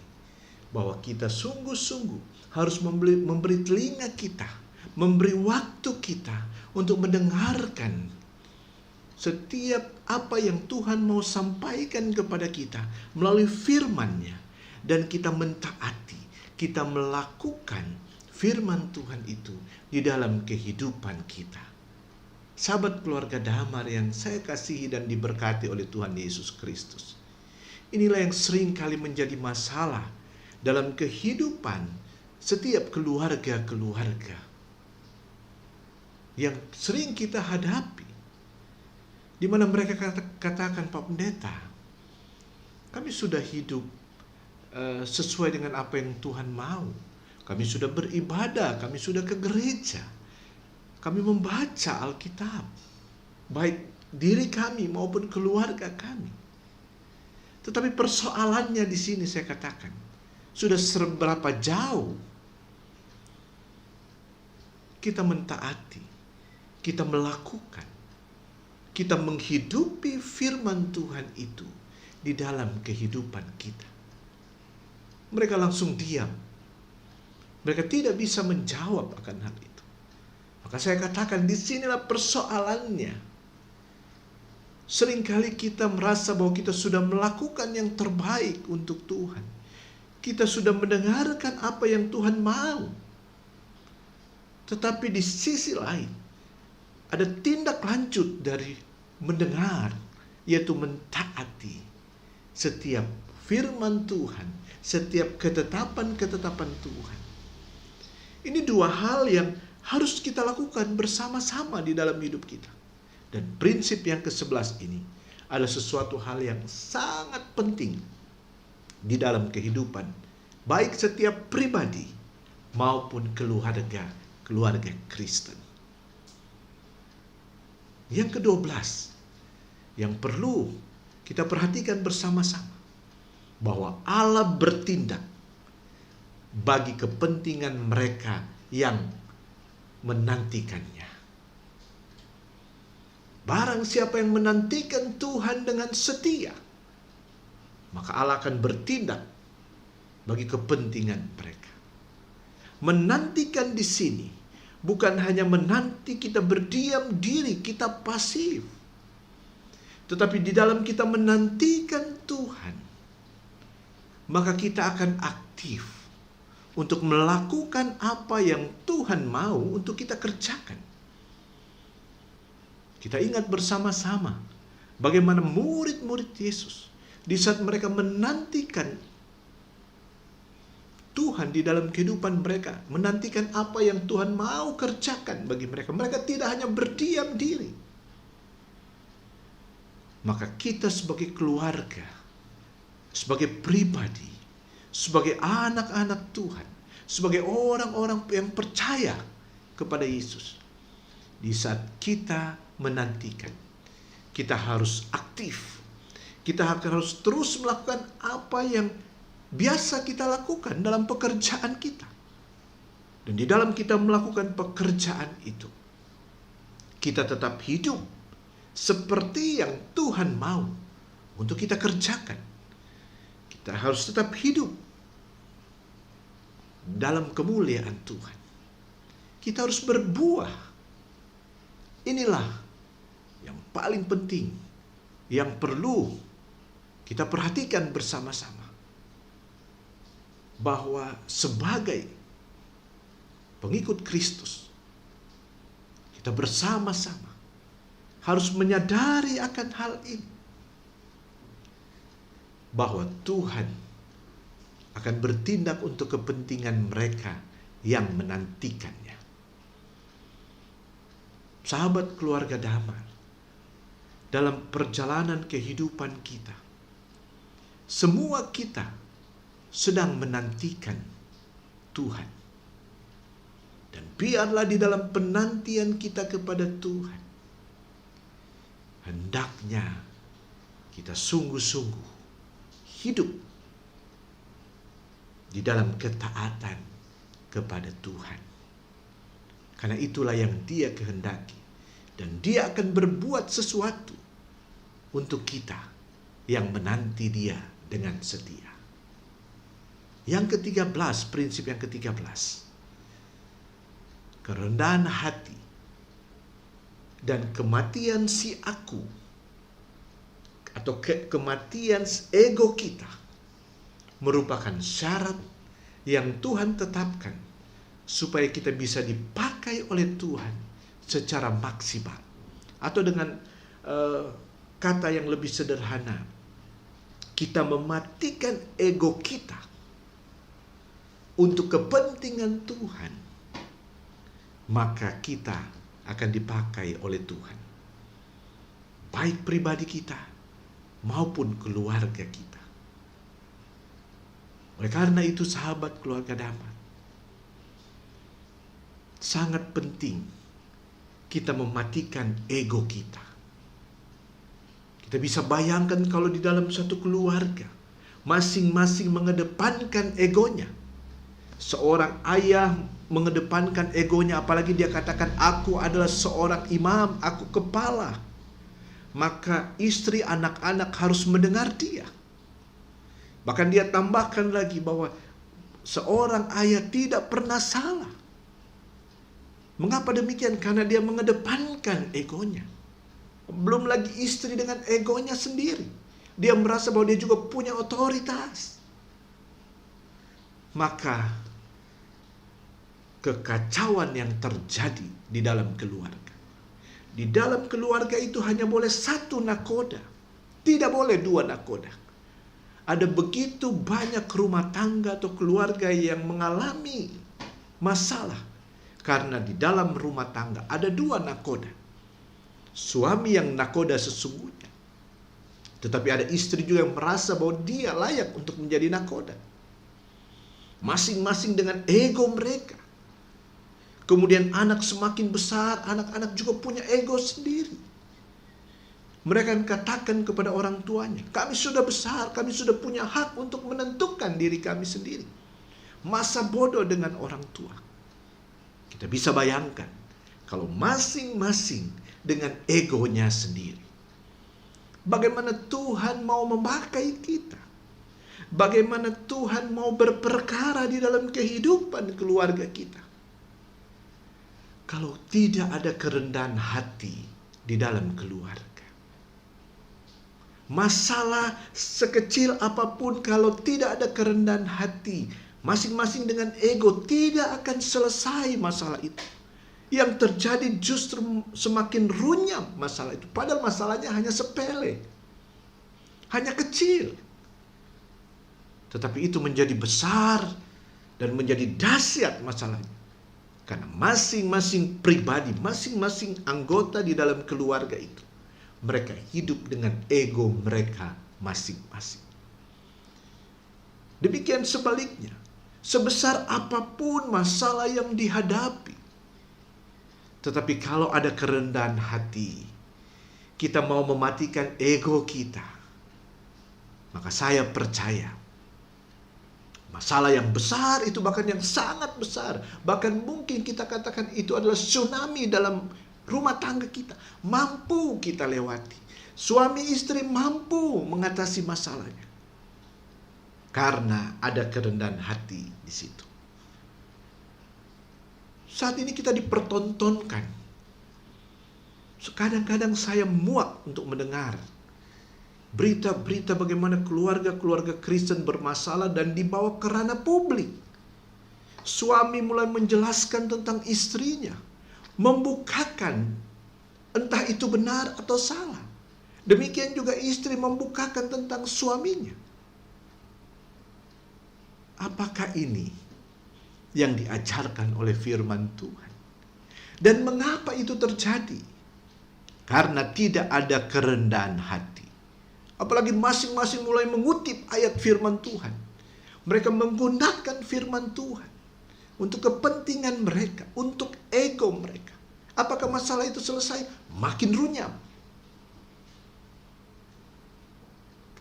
bahwa kita sungguh-sungguh harus memberi telinga kita, memberi waktu kita untuk mendengarkan setiap apa yang Tuhan mau sampaikan kepada kita melalui firman-Nya, dan kita mentaati, kita melakukan firman Tuhan itu di dalam kehidupan kita. Sahabat keluarga Damar yang saya kasihi dan diberkati oleh Tuhan Yesus Kristus, inilah yang sering kali menjadi masalah dalam kehidupan setiap keluarga-keluarga yang sering kita hadapi, di mana mereka katakan, Pak Pendeta, kami sudah hidup sesuai dengan apa yang Tuhan mau. Kami sudah beribadah, kami sudah ke gereja, kami membaca Alkitab, baik diri kami maupun keluarga kami. Tetapi persoalannya di sini saya katakan, sudah seberapa jauh kita mentaati, kita melakukan, kita menghidupi firman Tuhan itu di dalam kehidupan kita. Mereka langsung diam. Mereka tidak bisa menjawab akan hal itu. Maka saya katakan, disinilah persoalannya. Seringkali kita merasa bahwa kita sudah melakukan yang terbaik untuk Tuhan. Kita sudah mendengarkan apa yang Tuhan mau. Tetapi di sisi lain, ada tindak lanjut dari mendengar, yaitu mentaati setiap firman Tuhan, setiap ketetapan-ketetapan Tuhan. Ini dua hal yang harus kita lakukan bersama-sama di dalam hidup kita. Dan prinsip yang ke-11 ini adalah sesuatu hal yang sangat penting di dalam kehidupan, baik setiap pribadi maupun keluarga Kristen. Yang ke-12 yang perlu kita perhatikan bersama-sama, bahwa Allah bertindak bagi kepentingan mereka yang menantikannya. Barang siapa yang menantikan Tuhan dengan setia, maka Allah akan bertindak bagi kepentingan mereka. Menantikan di sini bukan hanya menanti kita berdiam diri, kita pasif. Tetapi di dalam kita menantikan Tuhan, maka kita akan aktif untuk melakukan apa yang Tuhan mau untuk kita kerjakan. Kita ingat bersama-sama bagaimana murid-murid Yesus di saat mereka menantikan Tuhan di dalam kehidupan mereka, menantikan apa yang Tuhan mau kerjakan bagi mereka. Mereka tidak hanya berdiam diri. Maka kita sebagai keluarga, sebagai pribadi, sebagai anak-anak Tuhan, sebagai orang-orang yang percaya kepada Yesus, di saat kita menantikan, kita harus aktif. Kita harus terus melakukan apa yang biasa kita lakukan dalam pekerjaan kita. Dan di dalam kita melakukan pekerjaan itu, kita tetap hidup seperti yang Tuhan mau untuk kita kerjakan. Kita harus tetap hidup dalam kemuliaan Tuhan. Kita harus berbuah. Inilah yang paling penting, yang perlu kita perhatikan bersama-sama. Bahwa sebagai pengikut Kristus, kita bersama-sama harus menyadari akan hal ini, bahwa Tuhan akan bertindak untuk kepentingan mereka yang menantikannya. sahabat keluarga damai, dalam perjalanan kehidupan kita, semua kita sedang menantikan Tuhan. Dan biarlah di dalam penantian kita kepada Tuhan, hendaknya kita sungguh-sungguh hidup di dalam ketaatan kepada Tuhan. Karena itulah yang Dia kehendaki. Dan Dia akan berbuat sesuatu untuk kita yang menanti Dia dengan setia. Yang ke-13, prinsip yang ke-13. Kerendahan hati dan kematian si aku, atau kematian ego kita, merupakan syarat yang Tuhan tetapkan supaya kita bisa dipakai oleh Tuhan secara maksimal. Atau dengan kata yang lebih sederhana, kita mematikan ego kita untuk kepentingan Tuhan, maka kita akan dipakai oleh Tuhan, baik pribadi kita maupun keluarga kita. Oleh karena itu, sahabat keluarga damai, sangat penting kita mematikan ego kita. Kita bisa bayangkan kalau di dalam satu keluarga, masing-masing mengedepankan egonya. Seorang ayah mengedepankan egonya, apalagi dia katakan, aku adalah seorang imam, aku kepala. Maka istri, anak-anak harus mendengar dia. Bahkan dia tambahkan lagi bahwa seorang ayah tidak pernah salah. Mengapa demikian? Karena dia mengedepankan egonya. Belum lagi istri dengan egonya sendiri. Dia merasa bahwa dia juga punya otoritas. Maka kekacauan yang terjadi di dalam keluarga. Di dalam keluarga itu hanya boleh satu nakoda. Tidak boleh dua nakoda. Ada begitu banyak rumah tangga atau keluarga yang mengalami masalah. Karena di dalam rumah tangga ada dua nakoda. Suami yang nakoda sesungguhnya. Tetapi ada istri juga yang merasa bahwa dia layak untuk menjadi nakoda. Masing-masing dengan ego mereka. Kemudian anak semakin besar, anak-anak juga punya ego sendiri. Mereka katakan kepada orang tuanya, kami sudah besar, kami sudah punya hak untuk menentukan diri kami sendiri. Masa bodoh dengan orang tua. Kita bisa bayangkan, kalau masing-masing dengan egonya sendiri. Bagaimana Tuhan mau memakai kita? Bagaimana Tuhan mau berperkara di dalam kehidupan keluarga kita? Kalau tidak ada kerendahan hati di dalam keluarga. Masalah sekecil apapun kalau tidak ada kerendahan hati, masing-masing dengan ego, tidak akan selesai masalah itu. Yang terjadi justru semakin runyam masalah itu. Padahal masalahnya hanya sepele. Hanya kecil. Tetapi itu menjadi besar dan menjadi dahsyat masalahnya. Karena masing-masing pribadi, masing-masing anggota di dalam keluarga itu, mereka hidup dengan ego mereka masing-masing. Demikian sebaliknya, sebesar apapun masalah yang dihadapi, tetapi kalau ada kerendahan hati, kita mau mematikan ego kita, maka saya percaya masalah yang besar itu, bahkan yang sangat besar, bahkan mungkin kita katakan itu adalah tsunami dalam rumah tangga kita, mampu kita lewati. Suami istri mampu mengatasi masalahnya. Karena ada kerendahan hati di situ. Saat ini kita dipertontonkan. Kadang-kadang saya muak untuk mendengar berita-berita bagaimana keluarga-keluarga Kristen bermasalah dan dibawa ke ranah publik. Suami mulai menjelaskan tentang istrinya, membukakan entah itu benar atau salah. Demikian juga istri membukakan tentang suaminya. Apakah ini yang diajarkan oleh firman Tuhan? Dan mengapa itu terjadi? Karena tidak ada kerendahan hati. Apalagi masing-masing mulai mengutip ayat firman Tuhan. Mereka menggunakan firman Tuhan untuk kepentingan mereka, untuk ego mereka. Apakah masalah itu selesai? Makin runyam.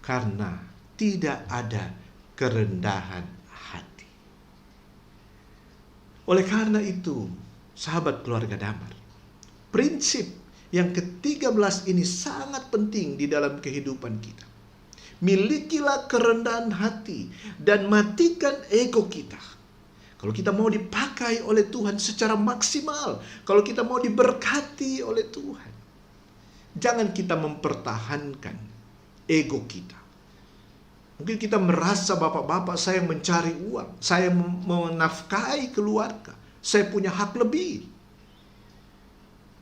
Karena tidak ada kerendahan hati. Oleh karena itu, sahabat keluarga Damar, prinsip yang ke-13 ini sangat penting di dalam kehidupan kita. Milikilah kerendahan hati dan matikan ego kita. Kalau kita mau dipakai oleh Tuhan secara maksimal, kalau kita mau diberkati oleh Tuhan, jangan kita mempertahankan ego kita. Mungkin kita merasa bapak-bapak saya mencari uang, saya menafkahi keluarga, saya punya hak lebih.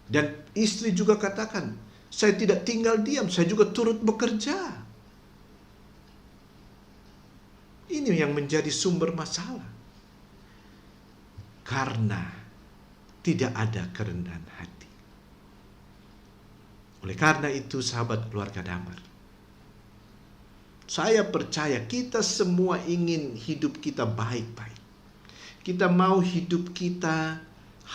Dan istri juga katakan, saya tidak tinggal diam, saya juga turut bekerja. Ini yang menjadi sumber masalah. Karena tidak ada kerendahan hati. Oleh karena itu, sahabat keluarga Damar, saya percaya kita semua ingin hidup kita baik-baik. Kita mau hidup kita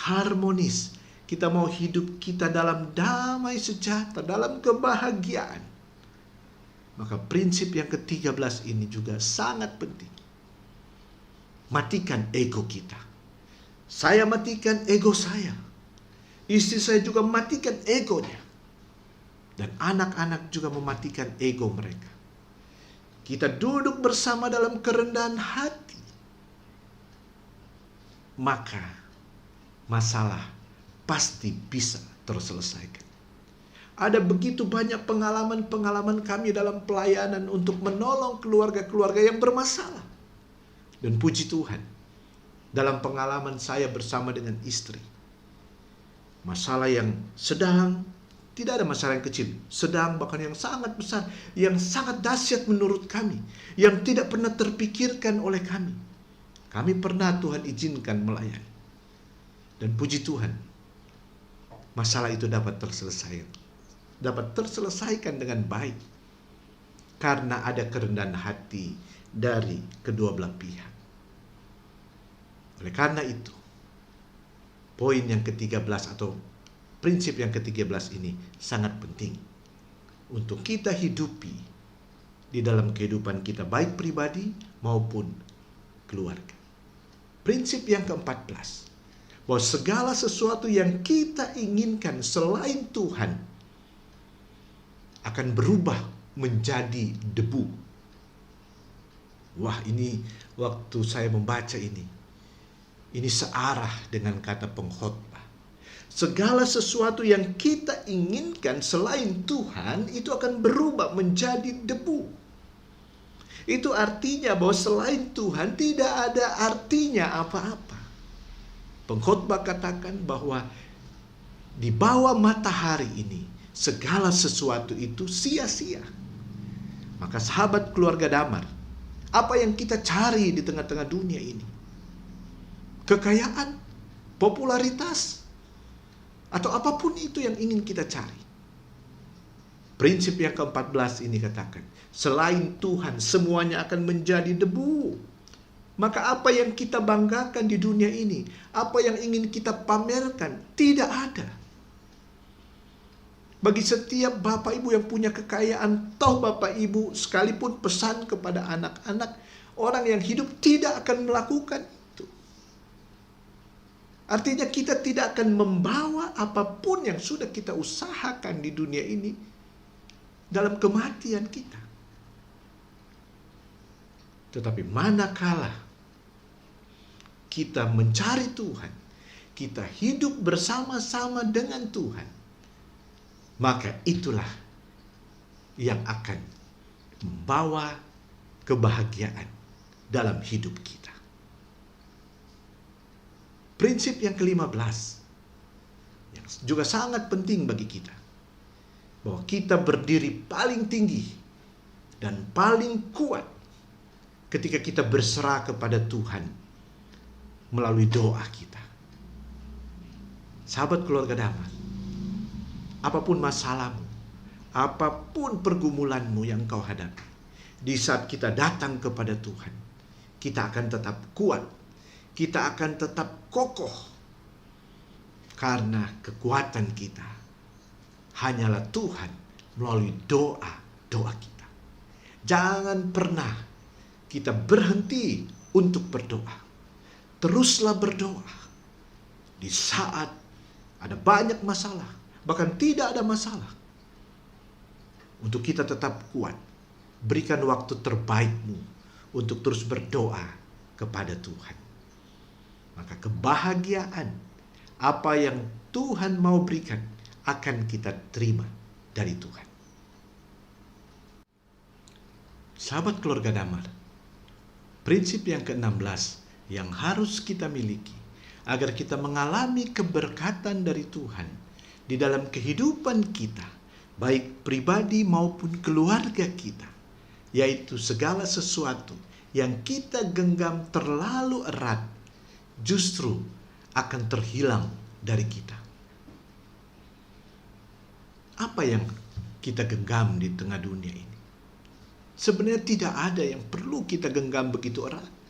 harmonis. Kita mau hidup kita dalam damai sejahtera, dalam kebahagiaan. Maka prinsip yang ke-13 ini juga sangat penting. Matikan ego kita. Saya matikan ego saya. Istri saya juga matikan egonya. Dan anak-anak juga mematikan ego mereka. Kita duduk bersama dalam kerendahan hati. Maka masalah pasti bisa terselesaikan. Ada begitu banyak pengalaman-pengalaman kami dalam pelayanan untuk menolong keluarga-keluarga yang bermasalah. Dan puji Tuhan, dalam pengalaman saya bersama dengan istri, masalah yang sedang, tidak ada masalah yang kecil, sedang bahkan yang sangat besar, yang sangat dahsyat menurut kami, yang tidak pernah terpikirkan oleh kami. Kami pernah Tuhan izinkan melayani. Dan puji Tuhan, masalah itu dapat terselesaikan dengan baik karena ada kerendahan hati dari kedua belah pihak. Oleh karena itu, poin yang ke-13 atau prinsip yang ke-13 ini sangat penting untuk kita hidupi di dalam kehidupan kita baik pribadi maupun keluarga. Prinsip yang ke-14, bahwa segala sesuatu yang kita inginkan selain Tuhan akan berubah menjadi debu. Wah, ini waktu saya membaca ini searah dengan kata pengkhotbah. Segala sesuatu yang kita inginkan selain Tuhan itu akan berubah menjadi debu. Itu artinya bahwa selain Tuhan tidak ada artinya apa-apa. Pengkhotbah katakan bahwa di bawah matahari ini segala sesuatu itu sia-sia. Maka sahabat keluarga Damar, apa yang kita cari di tengah-tengah dunia ini? Kekayaan, popularitas, atau apapun itu yang ingin kita cari. Prinsip yang ke-14 ini katakan, selain Tuhan semuanya akan menjadi debu. Maka apa yang kita banggakan di dunia ini, apa yang ingin kita pamerkan, tidak ada. Bagi setiap bapak ibu yang punya kekayaan, toh bapak ibu sekalipun pesan kepada anak-anak, orang yang hidup tidak akan melakukan itu. Artinya kita tidak akan membawa apapun yang sudah kita usahakan di dunia ini dalam kematian kita. Tetapi manakala kita mencari Tuhan, kita hidup bersama-sama dengan Tuhan, maka itulah yang akan membawa kebahagiaan dalam hidup kita. Prinsip yang ke-15 yang juga sangat penting bagi kita, bahwa kita berdiri paling tinggi dan paling kuat ketika kita berserah kepada Tuhan melalui doa kita. Sahabat keluarga Damar, apapun masalahmu, apapun pergumulanmu yang kau hadapi, di saat kita datang kepada Tuhan, kita akan tetap kuat, kita akan tetap kokoh, karena kekuatan kita hanyalah Tuhan melalui doa-doa kita. Jangan pernah kita berhenti untuk berdoa. Teruslah berdoa. Di saat ada banyak masalah, bahkan tidak ada masalah, untuk kita tetap kuat. Berikan waktu terbaikmu untuk terus berdoa kepada Tuhan. Maka kebahagiaan, apa yang Tuhan mau berikan, akan kita terima dari Tuhan. Sahabat keluarga Damar, prinsip yang ke-16 yang harus kita miliki agar kita mengalami keberkatan dari Tuhan di dalam kehidupan kita, baik pribadi maupun keluarga kita, yaitu segala sesuatu yang kita genggam terlalu erat justru akan terhilang dari kita. Apa yang kita genggam di tengah dunia ini? Sebenarnya tidak ada yang perlu kita genggam begitu erat.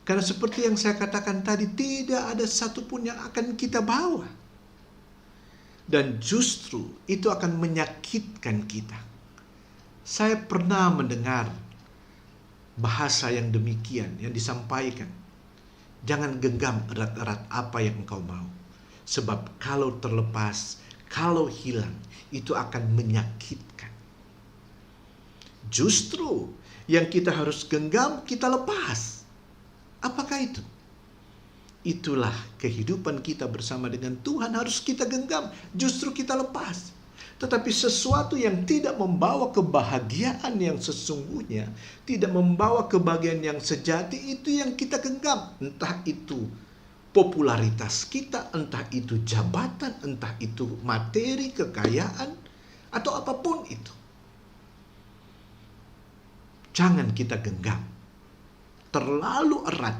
Karena seperti yang saya katakan tadi, tidak ada satupun yang akan kita bawa. Dan justru itu akan menyakitkan kita. Saya pernah mendengar bahasa yang demikian yang disampaikan. Jangan genggam erat-erat apa yang engkau mau. Sebab kalau terlepas, kalau hilang, itu akan menyakitkan. Justru yang kita harus genggam, kita lepas. Apakah itu? Itulah kehidupan kita bersama dengan Tuhan, harus kita genggam, justru kita lepas. Tetapi sesuatu yang tidak membawa kebahagiaan yang sesungguhnya, tidak membawa kebahagiaan yang sejati, itu yang kita genggam. Entah itu popularitas kita, entah itu jabatan, entah itu materi, kekayaan, atau apapun itu. Jangan kita genggam terlalu erat,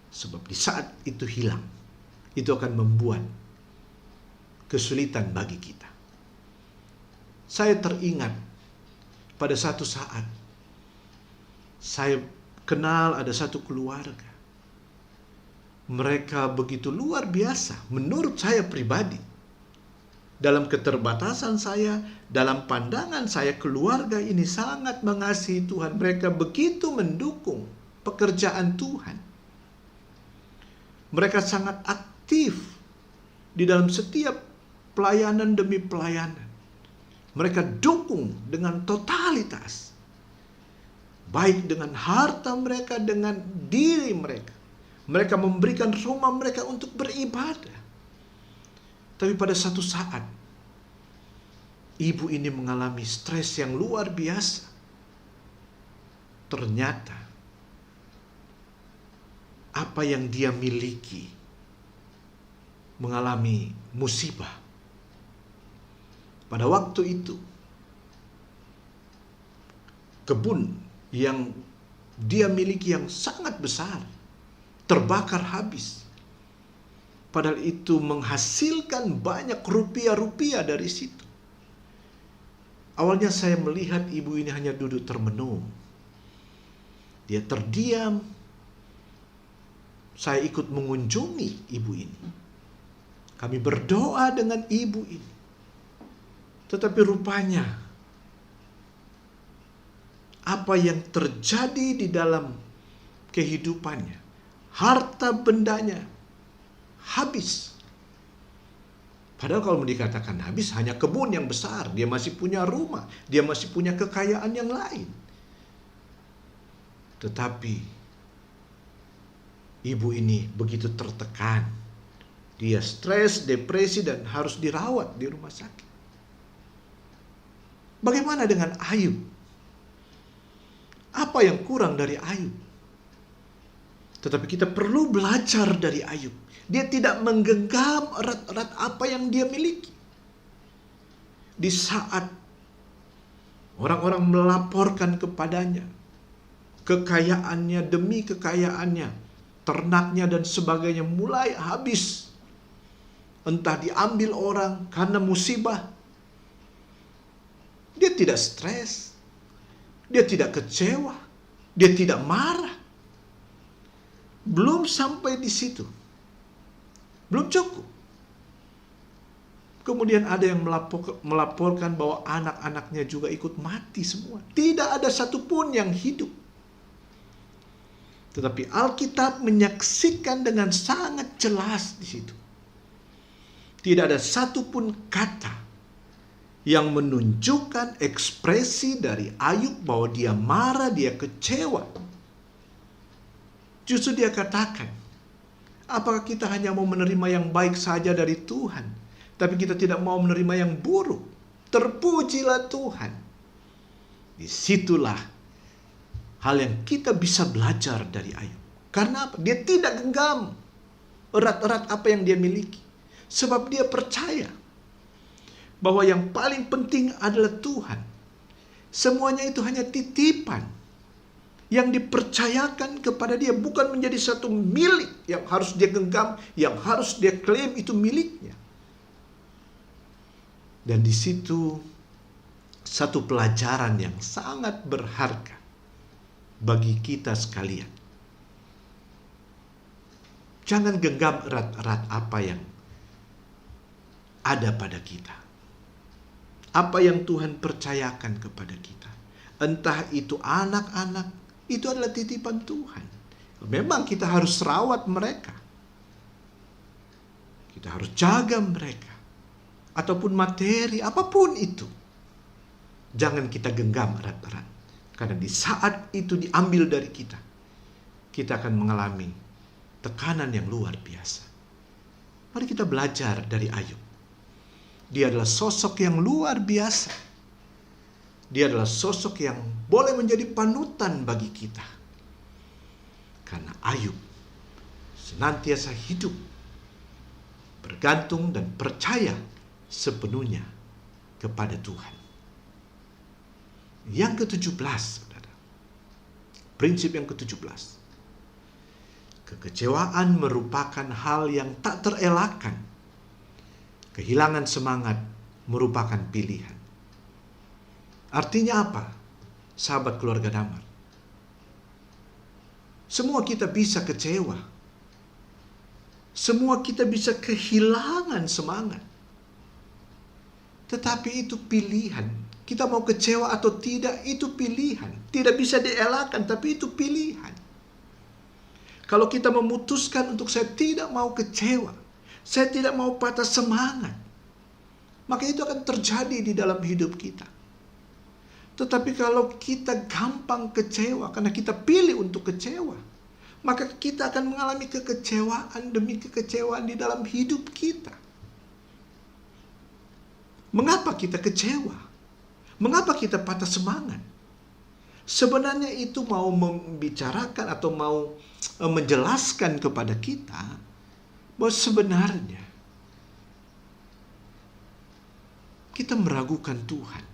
sebab di saat itu hilang, itu akan membuat kesulitan bagi kita. Saya teringat pada satu saat, saya kenal ada satu keluarga. Mereka begitu luar biasa, menurut saya pribadi. Dalam keterbatasan saya, dalam pandangan saya, keluarga ini sangat mengasihi Tuhan. Mereka begitu mendukung pekerjaan Tuhan. Mereka sangat aktif di dalam setiap pelayanan demi pelayanan. Mereka dukung dengan totalitas. Baik dengan harta mereka, dengan diri mereka. Mereka memberikan rumah mereka untuk beribadah. Tapi pada satu saat, ibu ini mengalami stres yang luar biasa. Ternyata, apa yang dia miliki mengalami musibah. Pada waktu itu, kebun yang dia miliki yang sangat besar terbakar habis. Padahal itu menghasilkan banyak rupiah-rupiah dari situ. Awalnya saya melihat ibu ini hanya duduk termenung. Dia terdiam. Saya ikut mengunjungi ibu ini. Kami berdoa dengan ibu ini. Tetapi rupanya, apa yang terjadi di dalam kehidupannya, harta bendanya habis. Padahal kalau mau dikatakan habis, hanya kebun yang besar. Dia masih punya rumah. Dia masih punya kekayaan yang lain. Tetapi ibu ini begitu tertekan. Dia stres, depresi, dan harus dirawat di rumah sakit. Bagaimana dengan Ayub? Apa yang kurang dari Ayub? Tetapi kita perlu belajar dari Ayub. Dia tidak menggenggam erat-erat apa yang dia miliki. Di saat orang-orang melaporkan kepadanya kekayaannya demi kekayaannya, ternaknya dan sebagainya mulai habis. entah diambil orang karena musibah, dia tidak stres, dia tidak kecewa, dia tidak marah. Belum sampai di situ, belum cukup. Kemudian ada yang melaporkan bahwa anak-anaknya juga ikut mati semua. Tidak ada satupun yang hidup. Tetapi Alkitab menyaksikan dengan sangat jelas di situ. Tidak ada satupun kata yang menunjukkan ekspresi dari Ayub bahwa dia marah, dia kecewa. Justru dia katakan, apakah kita hanya mau menerima yang baik saja dari Tuhan, tapi kita tidak mau menerima yang buruk? Terpujilah Tuhan. Disitulah hal yang kita bisa belajar dari Ayub. Karena apa? Dia tidak genggam erat-erat apa yang dia miliki. Sebab dia percaya bahwa yang paling penting adalah Tuhan. Semuanya itu hanya titipan yang dipercayakan kepada dia, bukan menjadi satu milik yang harus dia genggam, yang harus dia klaim itu miliknya. Dan di situ satu pelajaran yang sangat berharga bagi kita sekalian. Jangan genggam erat-erat apa yang ada pada kita. Apa yang Tuhan percayakan kepada kita. Entah itu anak-anak, itu adalah titipan Tuhan. Memang kita harus rawat mereka. Kita harus jaga mereka. Ataupun materi, apapun itu. Jangan kita genggam erat-erat. Karena di saat itu diambil dari kita, kita akan mengalami tekanan yang luar biasa. Mari kita belajar dari Ayub. Dia adalah sosok yang luar biasa. Dia adalah sosok yang boleh menjadi panutan bagi kita. Karena Ayub senantiasa hidup, bergantung dan percaya sepenuhnya kepada Tuhan. Yang ke-17, saudara. Prinsip yang ke-17. Kekecewaan merupakan hal yang tak terelakkan. Kehilangan semangat merupakan pilihan. Artinya apa? Sahabat keluarga Damar. Semua kita bisa kecewa. Semua kita bisa kehilangan semangat. Tetapi itu pilihan. Kita mau kecewa atau tidak, itu pilihan. Tidak bisa dielakkan, tapi itu pilihan. Kalau kita memutuskan untuk saya tidak mau kecewa, saya tidak mau patah semangat, maka itu akan terjadi di dalam hidup kita. Tetapi kalau kita gampang kecewa karena kita pilih untuk kecewa, maka kita akan mengalami kekecewaan demi kekecewaan di dalam hidup kita. Mengapa kita kecewa? Mengapa kita patah semangat? Sebenarnya itu mau membicarakan atau mau menjelaskan kepada kita bahwa sebenarnya kita meragukan Tuhan.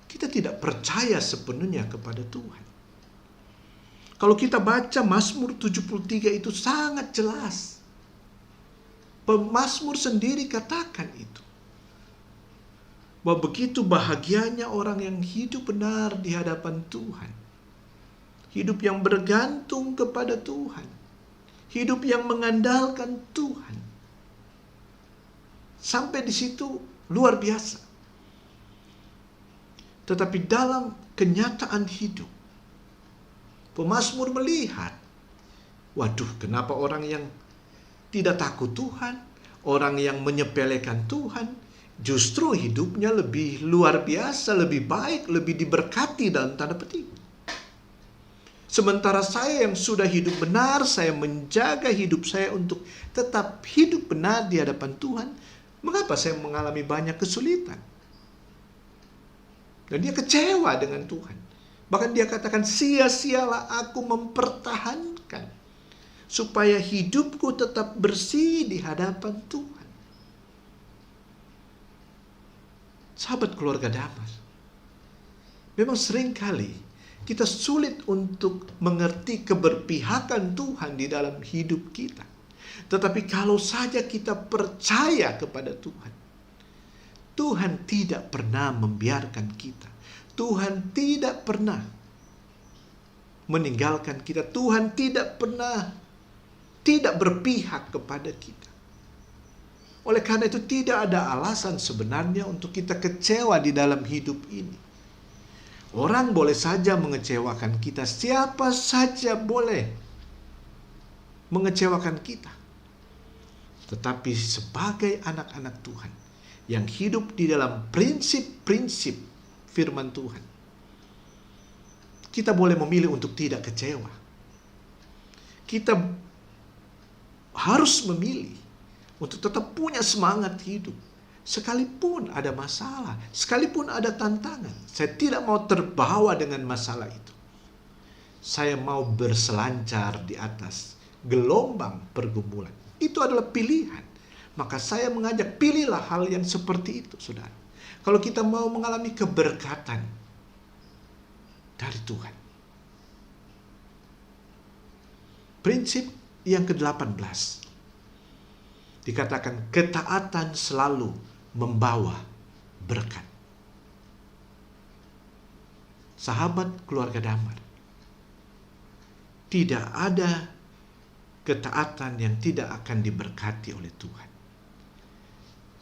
Kita tidak percaya sepenuhnya kepada Tuhan. Kalau kita baca Mazmur 73 itu sangat jelas. Pemazmur sendiri katakan itu. Bahwa begitu bahagianya orang yang hidup benar di hadapan Tuhan. Hidup yang bergantung kepada Tuhan. Hidup yang mengandalkan Tuhan. Sampai di situ luar biasa. Tetapi dalam kenyataan hidup, pemazmur melihat, waduh, kenapa orang yang tidak takut Tuhan, orang yang menyepelekan Tuhan, justru hidupnya lebih luar biasa, lebih baik, lebih diberkati dalam tanda petik. Sementara saya yang sudah hidup benar, saya menjaga hidup saya untuk tetap hidup benar di hadapan Tuhan, mengapa saya mengalami banyak kesulitan? Dan dia kecewa dengan Tuhan. Bahkan dia katakan, sia-sialah aku mempertahankan supaya hidupku tetap bersih di hadapan Tuhan. Sahabat keluarga Damar, memang seringkali kita sulit untuk mengerti keberpihakan Tuhan di dalam hidup kita. Tetapi kalau saja kita percaya kepada Tuhan, Tuhan tidak pernah membiarkan kita. Tuhan tidak pernah meninggalkan kita. Tuhan tidak pernah tidak berpihak kepada kita. Oleh karena itu tidak ada alasan sebenarnya untuk kita kecewa di dalam hidup ini. Orang boleh saja mengecewakan kita, siapa saja boleh mengecewakan kita. Tetapi sebagai anak-anak Tuhan yang hidup di dalam prinsip-prinsip firman Tuhan, kita boleh memilih untuk tidak kecewa. Kita harus memilih untuk tetap punya semangat hidup. Sekalipun ada masalah, sekalipun ada tantangan, saya tidak mau terbawa dengan masalah itu. Saya mau berselancar di atas gelombang pergumulan. Itu adalah pilihan. Maka saya mengajak, pilihlah hal yang seperti itu, saudara. Kalau kita mau mengalami keberkatan dari Tuhan. Prinsip yang ke-18. Dikatakan ketaatan selalu membawa berkat. Sahabat keluarga Damar, tidak ada ketaatan yang tidak akan diberkati oleh Tuhan.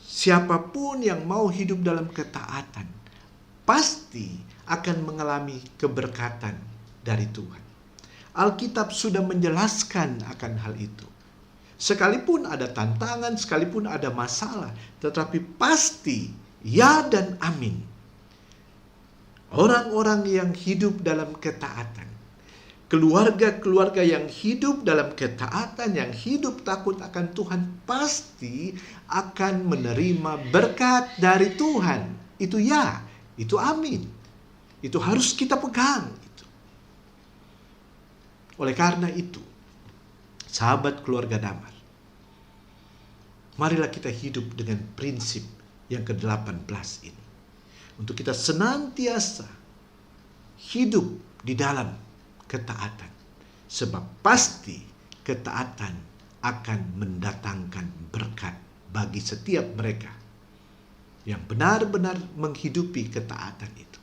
Siapapun yang mau hidup dalam ketaatan, pasti akan mengalami keberkatan dari Tuhan. Alkitab sudah menjelaskan akan hal itu. Sekalipun ada tantangan, sekalipun ada masalah, tetapi pasti ya dan amin. Orang-orang yang hidup dalam ketaatan, keluarga-keluarga yang hidup dalam ketaatan, yang hidup takut akan Tuhan, pasti akan menerima berkat dari Tuhan. Itu ya, itu amin. Itu harus kita pegang. Oleh karena itu, sahabat keluarga Damar, marilah kita hidup dengan prinsip yang ke-18 ini. Untuk kita senantiasa hidup di dalam ketaatan. Sebab pasti ketaatan akan mendatangkan berkat bagi setiap mereka yang benar-benar menghidupi ketaatan itu.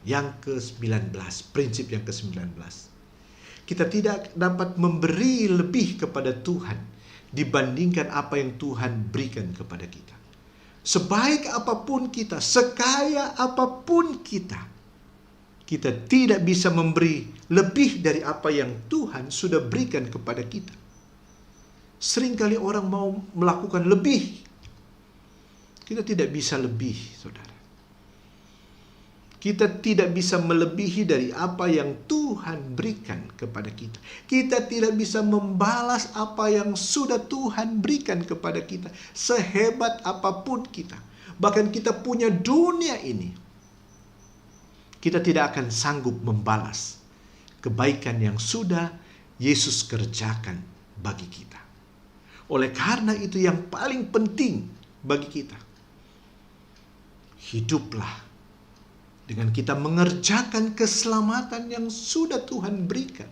Yang ke-19, prinsip yang ke-19. Kita tidak dapat memberi lebih kepada Tuhan dibandingkan apa yang Tuhan berikan kepada kita. Sebaik apapun kita, sekaya apapun kita, kita tidak bisa memberi lebih dari apa yang Tuhan sudah berikan kepada kita. Seringkali orang mau melakukan lebih. Kita tidak bisa lebih, saudara. Kita tidak bisa melebihi dari apa yang Tuhan berikan kepada kita. Kita tidak bisa membalas apa yang sudah Tuhan berikan kepada kita. Sehebat apapun kita. Bahkan kita punya dunia ini. Kita tidak akan sanggup membalas kebaikan yang sudah Yesus kerjakan bagi kita. Oleh karena itu yang paling penting bagi kita, hiduplah dengan kita mengerjakan keselamatan yang sudah Tuhan berikan.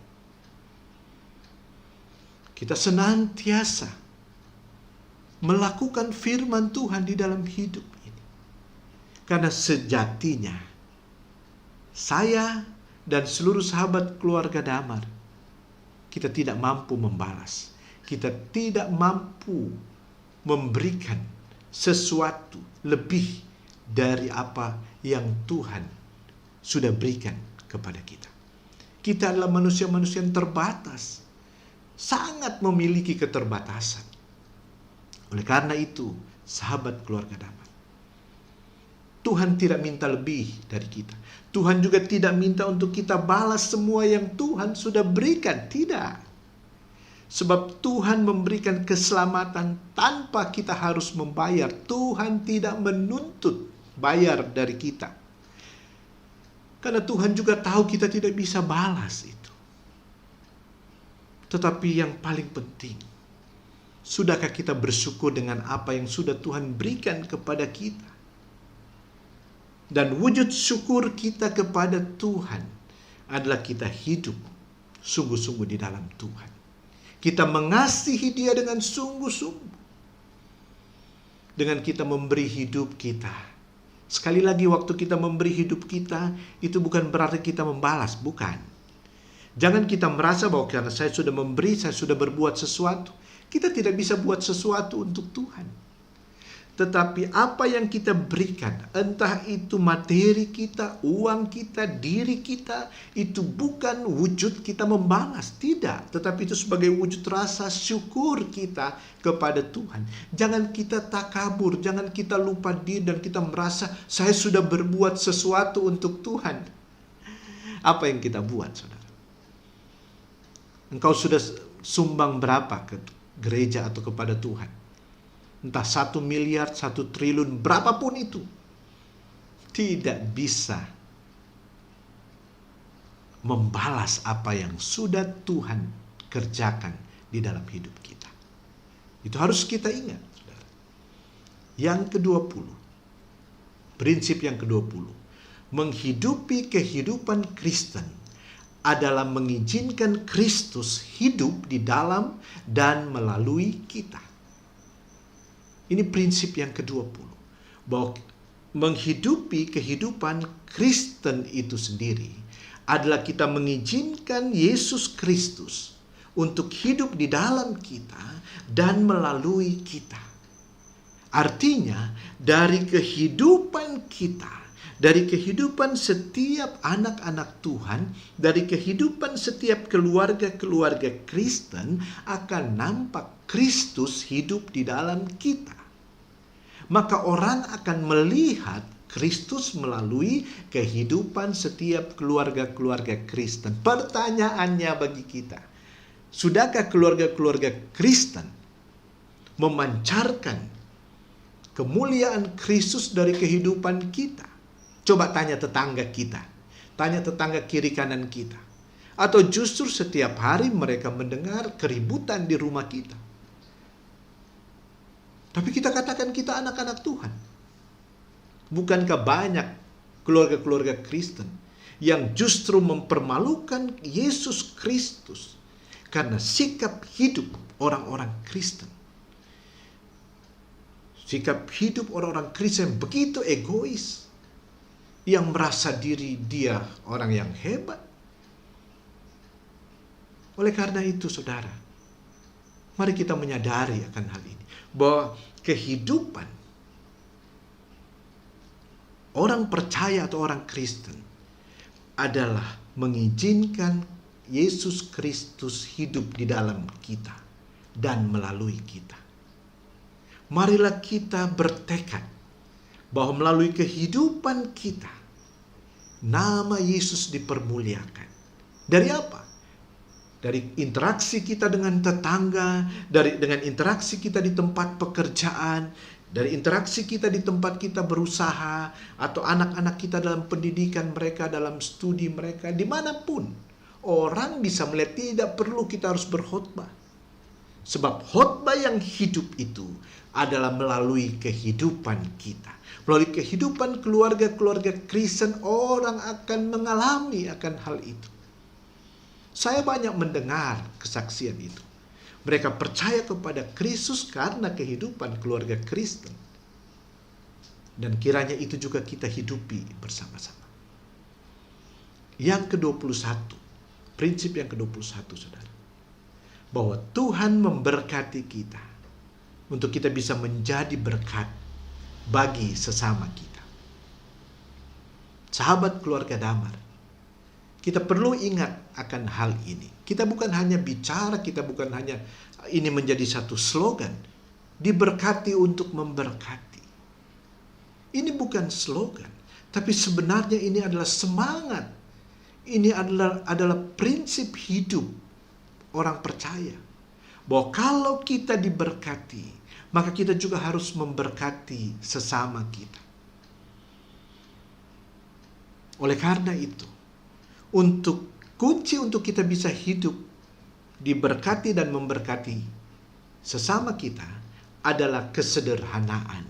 Kita senantiasa melakukan firman Tuhan di dalam hidup ini. Karena sejatinya, saya dan seluruh sahabat keluarga Damar, kita tidak mampu membalas. Kita tidak mampu memberikan sesuatu lebih dari apa yang Tuhan sudah berikan kepada kita. Kita adalah manusia-manusia yang terbatas, sangat memiliki keterbatasan. Oleh karena itu, sahabat keluarga Damar, Tuhan tidak minta lebih dari kita. Tuhan juga tidak minta untuk kita balas semua yang Tuhan sudah berikan. Tidak. Sebab Tuhan memberikan keselamatan tanpa kita harus membayar. Tuhan tidak menuntut bayar dari kita. Karena Tuhan juga tahu kita tidak bisa balas itu. Tetapi yang paling penting, sudahkah kita bersyukur dengan apa yang sudah Tuhan berikan kepada kita? Dan wujud syukur kita kepada Tuhan adalah kita hidup sungguh-sungguh di dalam Tuhan. Kita mengasihi Dia dengan sungguh-sungguh. Dengan kita memberi hidup kita. Sekali lagi, waktu kita memberi hidup kita, itu bukan berarti kita membalas, bukan. Jangan kita merasa bahwa karena saya sudah memberi, saya sudah berbuat sesuatu. Kita tidak bisa buat sesuatu untuk Tuhan. Tetapi apa yang kita berikan, entah itu materi kita, uang kita, diri kita, itu bukan wujud kita membalas. Tidak, tetapi itu sebagai wujud rasa syukur kita kepada Tuhan. Jangan kita takabur, jangan kita lupa diri dan kita merasa saya sudah berbuat sesuatu untuk Tuhan. Apa yang kita buat, saudara? Engkau sudah sumbang berapa ke gereja atau kepada Tuhan? Entah 1 miliar, 1 triliun, berapapun itu. Tidak bisa membalas apa yang sudah Tuhan kerjakan di dalam hidup kita. Itu harus kita ingat, saudara. Yang ke-20. Prinsip yang ke-20. Menghidupi kehidupan Kristen adalah mengizinkan Kristus hidup di dalam dan melalui kita. Ini prinsip yang ke-20. Bahwa menghidupi kehidupan Kristen itu sendiri adalah kita mengizinkan Yesus Kristus untuk hidup di dalam kita dan melalui kita. Artinya, dari kehidupan kita, dari kehidupan setiap anak-anak Tuhan, dari kehidupan setiap keluarga-keluarga Kristen akan nampak Kristus hidup di dalam kita. Maka orang akan melihat Kristus melalui kehidupan setiap keluarga-keluarga Kristen. Pertanyaannya bagi kita, sudahkah keluarga-keluarga Kristen memancarkan kemuliaan Kristus dari kehidupan kita? Coba tanya tetangga kita, tanya tetangga kiri kanan kita. Atau justru setiap hari mereka mendengar keributan di rumah kita. Tapi kita katakan kita anak-anak Tuhan. Bukankah banyak keluarga-keluarga Kristen yang justru mempermalukan Yesus Kristus karena sikap hidup orang-orang Kristen? Sikap hidup orang-orang Kristen begitu egois, yang merasa diri dia orang yang hebat. Oleh karena itu, saudara, mari kita menyadari akan hal ini, bahwa kehidupan orang percaya atau orang Kristen adalah mengizinkan Yesus Kristus hidup di dalam kita dan melalui kita. Marilah kita bertekad bahwa melalui kehidupan kita, nama Yesus dipermuliakan. Dari apa? Dari interaksi kita dengan tetangga, dengan interaksi kita di tempat pekerjaan, dari interaksi kita di tempat kita berusaha, atau anak-anak kita dalam pendidikan mereka, dalam studi mereka, dimanapun. Orang bisa melihat tidak perlu kita harus berkhotbah. Sebab khotbah yang hidup itu adalah melalui kehidupan kita. Melalui kehidupan keluarga-keluarga Kristen, orang akan mengalami akan hal itu. Saya banyak mendengar kesaksian itu. Mereka percaya kepada Kristus karena kehidupan keluarga Kristen. Dan kiranya itu juga kita hidupi bersama-sama. Yang ke-21, prinsip yang ke-21, saudara. Bahwa Tuhan memberkati kita untuk kita bisa menjadi berkat bagi sesama kita. Sahabat keluarga Damar, kita perlu ingat akan hal ini. Kita bukan hanya bicara, kita bukan hanya ini menjadi satu slogan. Diberkati untuk memberkati. Ini bukan slogan, tapi sebenarnya ini adalah semangat. Ini adalah prinsip hidup orang percaya. Bahwa kalau kita diberkati, maka kita juga harus memberkati sesama kita. Oleh karena itu, kunci untuk kita bisa hidup, diberkati dan memberkati sesama kita adalah kesederhanaan.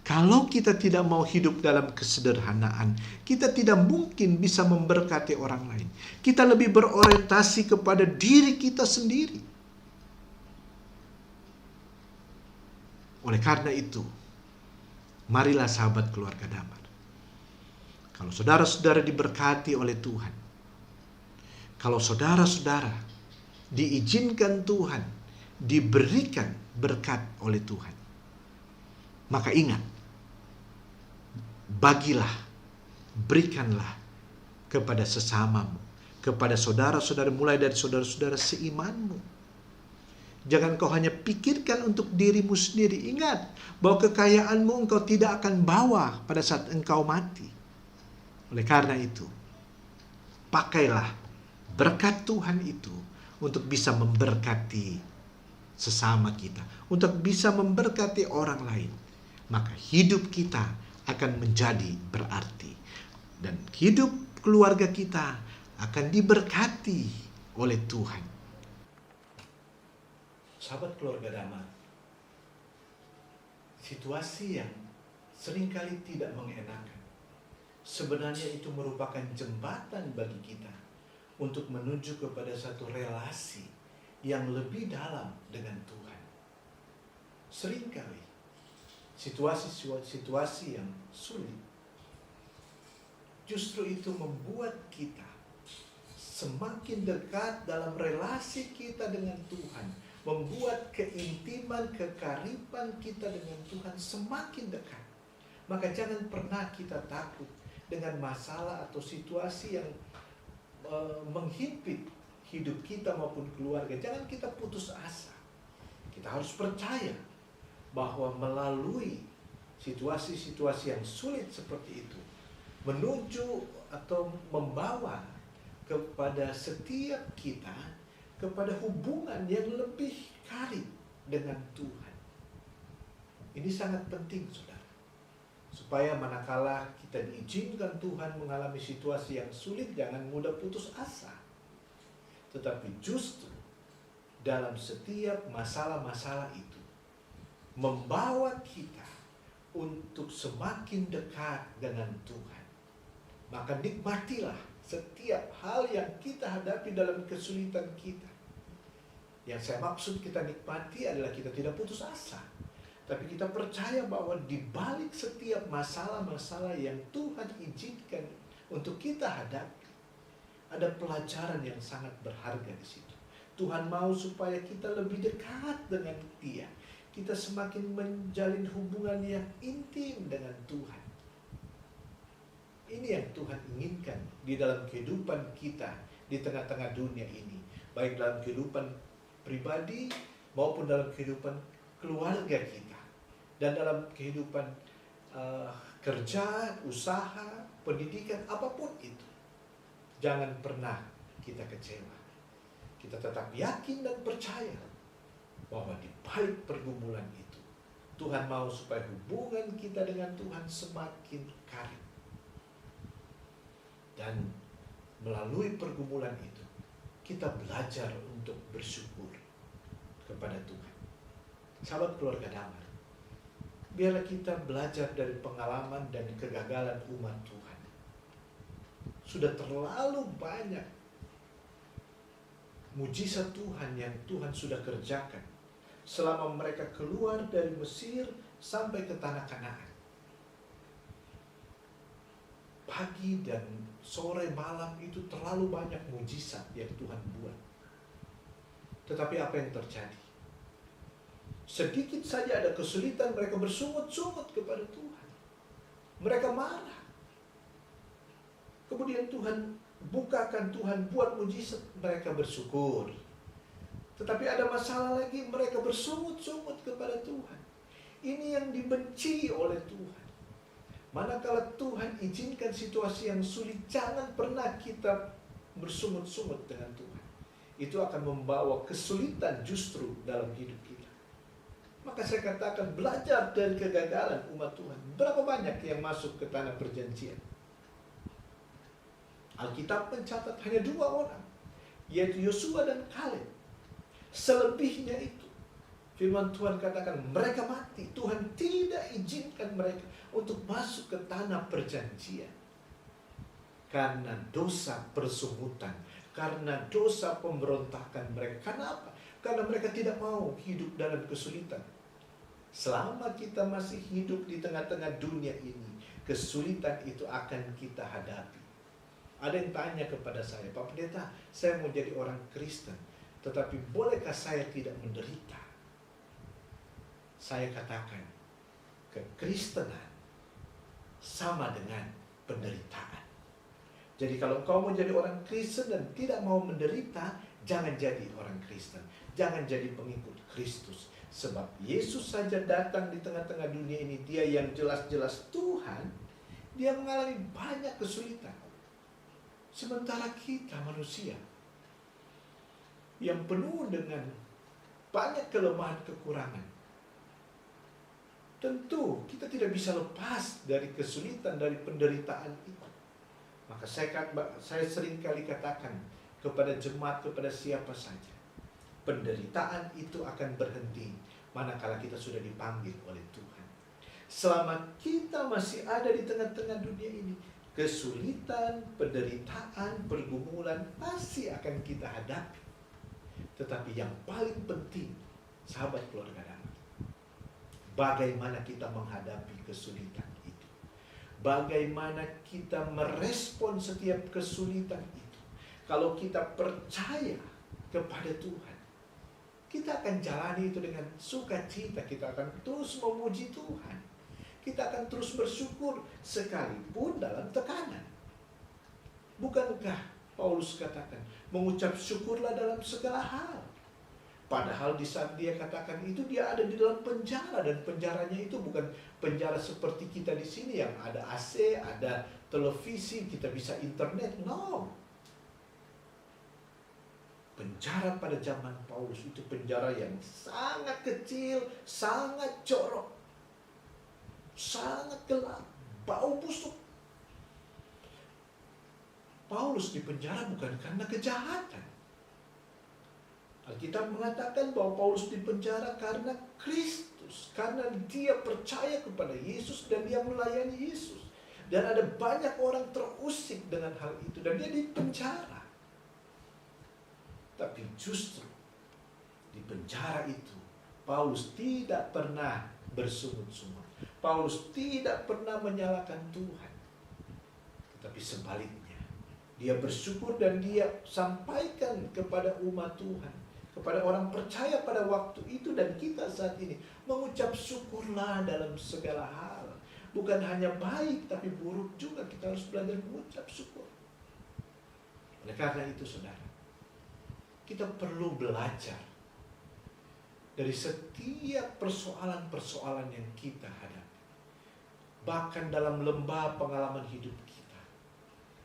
Kalau kita tidak mau hidup dalam kesederhanaan, kita tidak mungkin bisa memberkati orang lain. Kita lebih berorientasi kepada diri kita sendiri. Oleh karena itu, marilah sahabat keluarga Damar. Kalau saudara-saudara diberkati oleh Tuhan, kalau saudara-saudara diizinkan Tuhan, diberikan berkat oleh Tuhan, maka ingat, bagilah, berikanlah kepada sesamamu, kepada saudara-saudara, mulai dari saudara-saudara seimanmu. Jangan kau hanya pikirkan untuk dirimu sendiri. Ingat bahwa kekayaanmu engkau tidak akan bawa pada saat engkau mati. Oleh karena itu, pakailah berkat Tuhan itu untuk bisa memberkati sesama kita, untuk bisa memberkati orang lain. Maka hidup kita akan menjadi berarti. Dan hidup keluarga kita akan diberkati oleh Tuhan. Sahabat keluarga Damar, situasi yang seringkali tidak mengenakan, sebenarnya itu merupakan jembatan bagi kita untuk menuju kepada satu relasi yang lebih dalam dengan Tuhan. Seringkali situasi yang sulit justru itu membuat kita semakin dekat dalam relasi kita dengan Tuhan, membuat keintiman, kekariban kita dengan Tuhan semakin dekat. Maka jangan pernah kita takut dengan masalah atau situasi yang menghimpit hidup kita maupun keluarga. Jangan kita putus asa. Kita harus percaya bahwa melalui situasi-situasi yang sulit seperti itu, menuju atau membawa kepada setiap kita kepada hubungan yang lebih karib dengan Tuhan. Ini sangat penting, saudara. Supaya manakala kita diizinkan Tuhan mengalami situasi yang sulit, jangan mudah putus asa. Tetapi justru dalam setiap masalah-masalah itu, membawa kita untuk semakin dekat dengan Tuhan. Maka nikmatilah setiap hal yang kita hadapi dalam kesulitan kita. Yang saya maksud kita nikmati adalah kita tidak putus asa, tapi kita percaya bahwa di balik setiap masalah-masalah yang Tuhan izinkan untuk kita hadapi, ada pelajaran yang sangat berharga di situ. Tuhan mau supaya kita lebih dekat dengan Dia. Kita semakin menjalin hubungan yang intim dengan Tuhan. Ini yang Tuhan inginkan di dalam kehidupan kita di tengah-tengah dunia ini, baik dalam kehidupan pribadi maupun dalam kehidupan keluarga kita, dan dalam kehidupan kerja, usaha, pendidikan, apapun itu. Jangan pernah kita kecewa. Kita tetap yakin dan percaya bahwa di balik pergumulan itu, Tuhan mau supaya hubungan kita dengan Tuhan semakin karib. Dan melalui pergumulan itu, kita belajar untuk bersyukur kepada Tuhan. Sahabat keluarga Damar, biarlah kita belajar dari pengalaman dan kegagalan umat Tuhan. Sudah terlalu banyak mujizat Tuhan yang Tuhan sudah kerjakan selama mereka keluar dari Mesir sampai ke tanah Kanaan. Pagi dan sore malam itu terlalu banyak mujizat yang Tuhan buat. Tetapi apa yang terjadi? Sedikit saja ada kesulitan, mereka bersungut-sungut kepada Tuhan. Mereka marah. Kemudian Tuhan bukakan, Tuhan buat mujizat, mereka bersyukur. Tetapi ada masalah lagi, mereka bersungut-sungut kepada Tuhan. Ini yang dibenci oleh Tuhan. Manakala Tuhan izinkan situasi yang sulit, jangan pernah kita bersungut-sungut dengan Tuhan. Itu akan membawa kesulitan justru dalam hidup kita. Maka saya katakan, belajar dari kegagalan umat Tuhan. Berapa banyak yang masuk ke tanah perjanjian? Alkitab mencatat hanya 2 orang, yaitu Yosua dan Kaleb. Selebihnya itu, Firman Tuhan katakan mereka mati. Tuhan tidak izinkan mereka untuk masuk ke tanah perjanjian. Karena dosa persungutan, karena dosa pemberontakan mereka. Karena apa? Karena mereka tidak mau hidup dalam kesulitan. Selama kita masih hidup di tengah-tengah dunia ini, kesulitan itu akan kita hadapi. Ada yang tanya kepada saya, Pak Pendeta, saya mau jadi orang Kristen, tetapi bolehkah saya tidak menderita? Saya katakan, kekristenan sama dengan penderitaan. Jadi kalau kau mau jadi orang Kristen dan tidak mau menderita, jangan jadi orang Kristen. Jangan jadi pengikut Kristus. Sebab Yesus saja datang di tengah-tengah dunia ini, dia yang jelas-jelas Tuhan, dia mengalami banyak kesulitan. Sementara kita manusia yang penuh dengan banyak kelemahan kekurangan, tentu kita tidak bisa lepas dari kesulitan, dari penderitaan itu. Maka saya sering kali katakan kepada jemaat, kepada siapa saja, penderitaan itu akan berhenti manakala kita sudah dipanggil oleh Tuhan. Selama kita masih ada di tengah-tengah dunia ini, kesulitan, penderitaan, pergumulan pasti akan kita hadapi. Tetapi yang paling penting, sahabat keluarga damai, bagaimana kita menghadapi kesulitan itu. Bagaimana kita merespon setiap kesulitan itu. Kalau kita percaya kepada Tuhan, kita akan jalani itu dengan sukacita. Kita akan terus memuji Tuhan. Kita akan terus bersyukur sekalipun dalam tekanan. Bukankah Paulus katakan, mengucap syukurlah dalam segala hal. Padahal di saat dia katakan itu, dia ada di dalam penjara. Dan penjaranya itu bukan penjara seperti kita di sini yang ada AC, ada televisi, kita bisa internet. No. Penjara pada zaman Paulus itu penjara yang sangat kecil, sangat jorok, sangat gelap, bau busuk. Paulus di penjara bukan karena kejahatan. Alkitab mengatakan bahwa Paulus di penjara karena Kristus, karena dia percaya kepada Yesus dan dia melayani Yesus. Dan ada banyak orang terusik dengan hal itu dan dia di penjara. Tapi justru di penjara itu Paulus tidak pernah bersungut-sungut. Paulus tidak pernah menyalahkan Tuhan. Tetapi sebaliknya, dia bersyukur dan dia sampaikan kepada umat Tuhan, kepada orang percaya pada waktu itu dan kita saat ini, mengucap syukurlah dalam segala hal. Bukan hanya baik tapi buruk juga, kita harus belajar mengucap syukur. Oleh karena itu saudara, kita perlu belajar dari setiap persoalan-persoalan yang kita hadapi. Bahkan dalam lembah pengalaman hidup kita,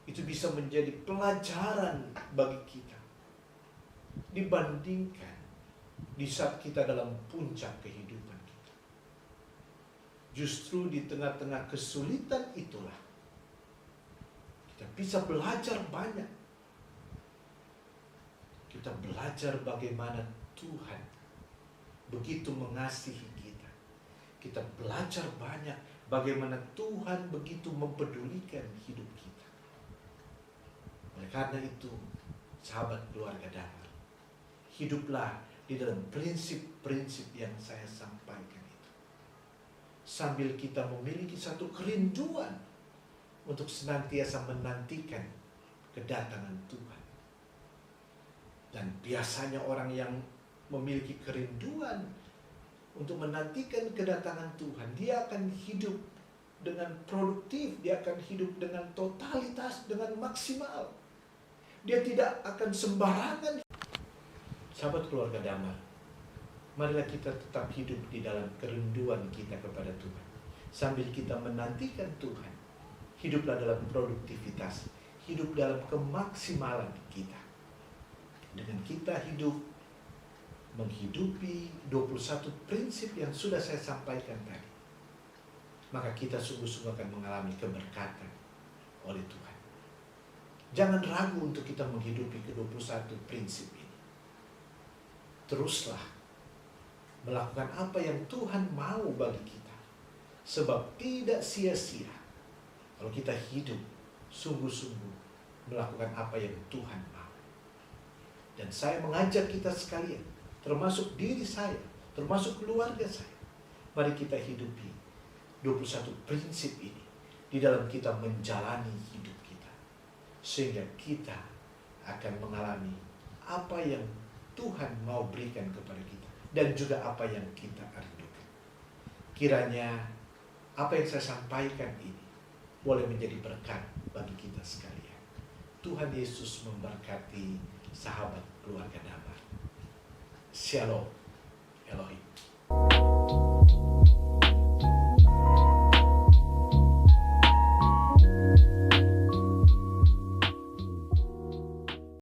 itu bisa menjadi pelajaran bagi kita dibandingkan di saat kita dalam puncak kehidupan kita. Justru di tengah-tengah kesulitan itulah kita bisa belajar banyak. Kita belajar bagaimana Tuhan begitu mengasihi kita. Kita belajar banyak bagaimana Tuhan begitu mempedulikan hidup kita. Oleh karena itu, sahabat keluarga damai, hiduplah di dalam prinsip-prinsip yang saya sampaikan itu. Sambil kita memiliki satu kerinduan untuk senantiasa menantikan kedatangan Tuhan. Dan biasanya orang yang memiliki kerinduan untuk menantikan kedatangan Tuhan, dia akan hidup dengan produktif, dia akan hidup dengan totalitas, dengan maksimal. Dia tidak akan sembarangan. Sahabat keluarga damai, marilah kita tetap hidup di dalam kerinduan kita kepada Tuhan. Sambil kita menantikan Tuhan, hiduplah dalam produktivitas, hidup dalam kemaksimalan kita. Dengan kita hidup menghidupi 21 prinsip yang sudah saya sampaikan tadi, maka kita sungguh-sungguh akan mengalami keberkatan oleh Tuhan. Jangan ragu untuk kita menghidupi ke-21 prinsip ini. Teruslah melakukan apa yang Tuhan mau bagi kita. Sebab tidak sia-sia kalau kita hidup sungguh-sungguh melakukan apa yang Tuhan mau. Dan saya mengajak kita sekalian, termasuk diri saya, termasuk keluarga saya, mari kita hidupi 21 prinsip ini di dalam kita menjalani hidup kita, sehingga kita akan mengalami apa yang Tuhan mau berikan kepada kita dan juga apa yang kita rindukan. Kiranya apa yang saya sampaikan ini boleh menjadi berkat bagi kita sekalian. Tuhan Yesus memberkati sahabat keluarga Damar. Shalom Elohim.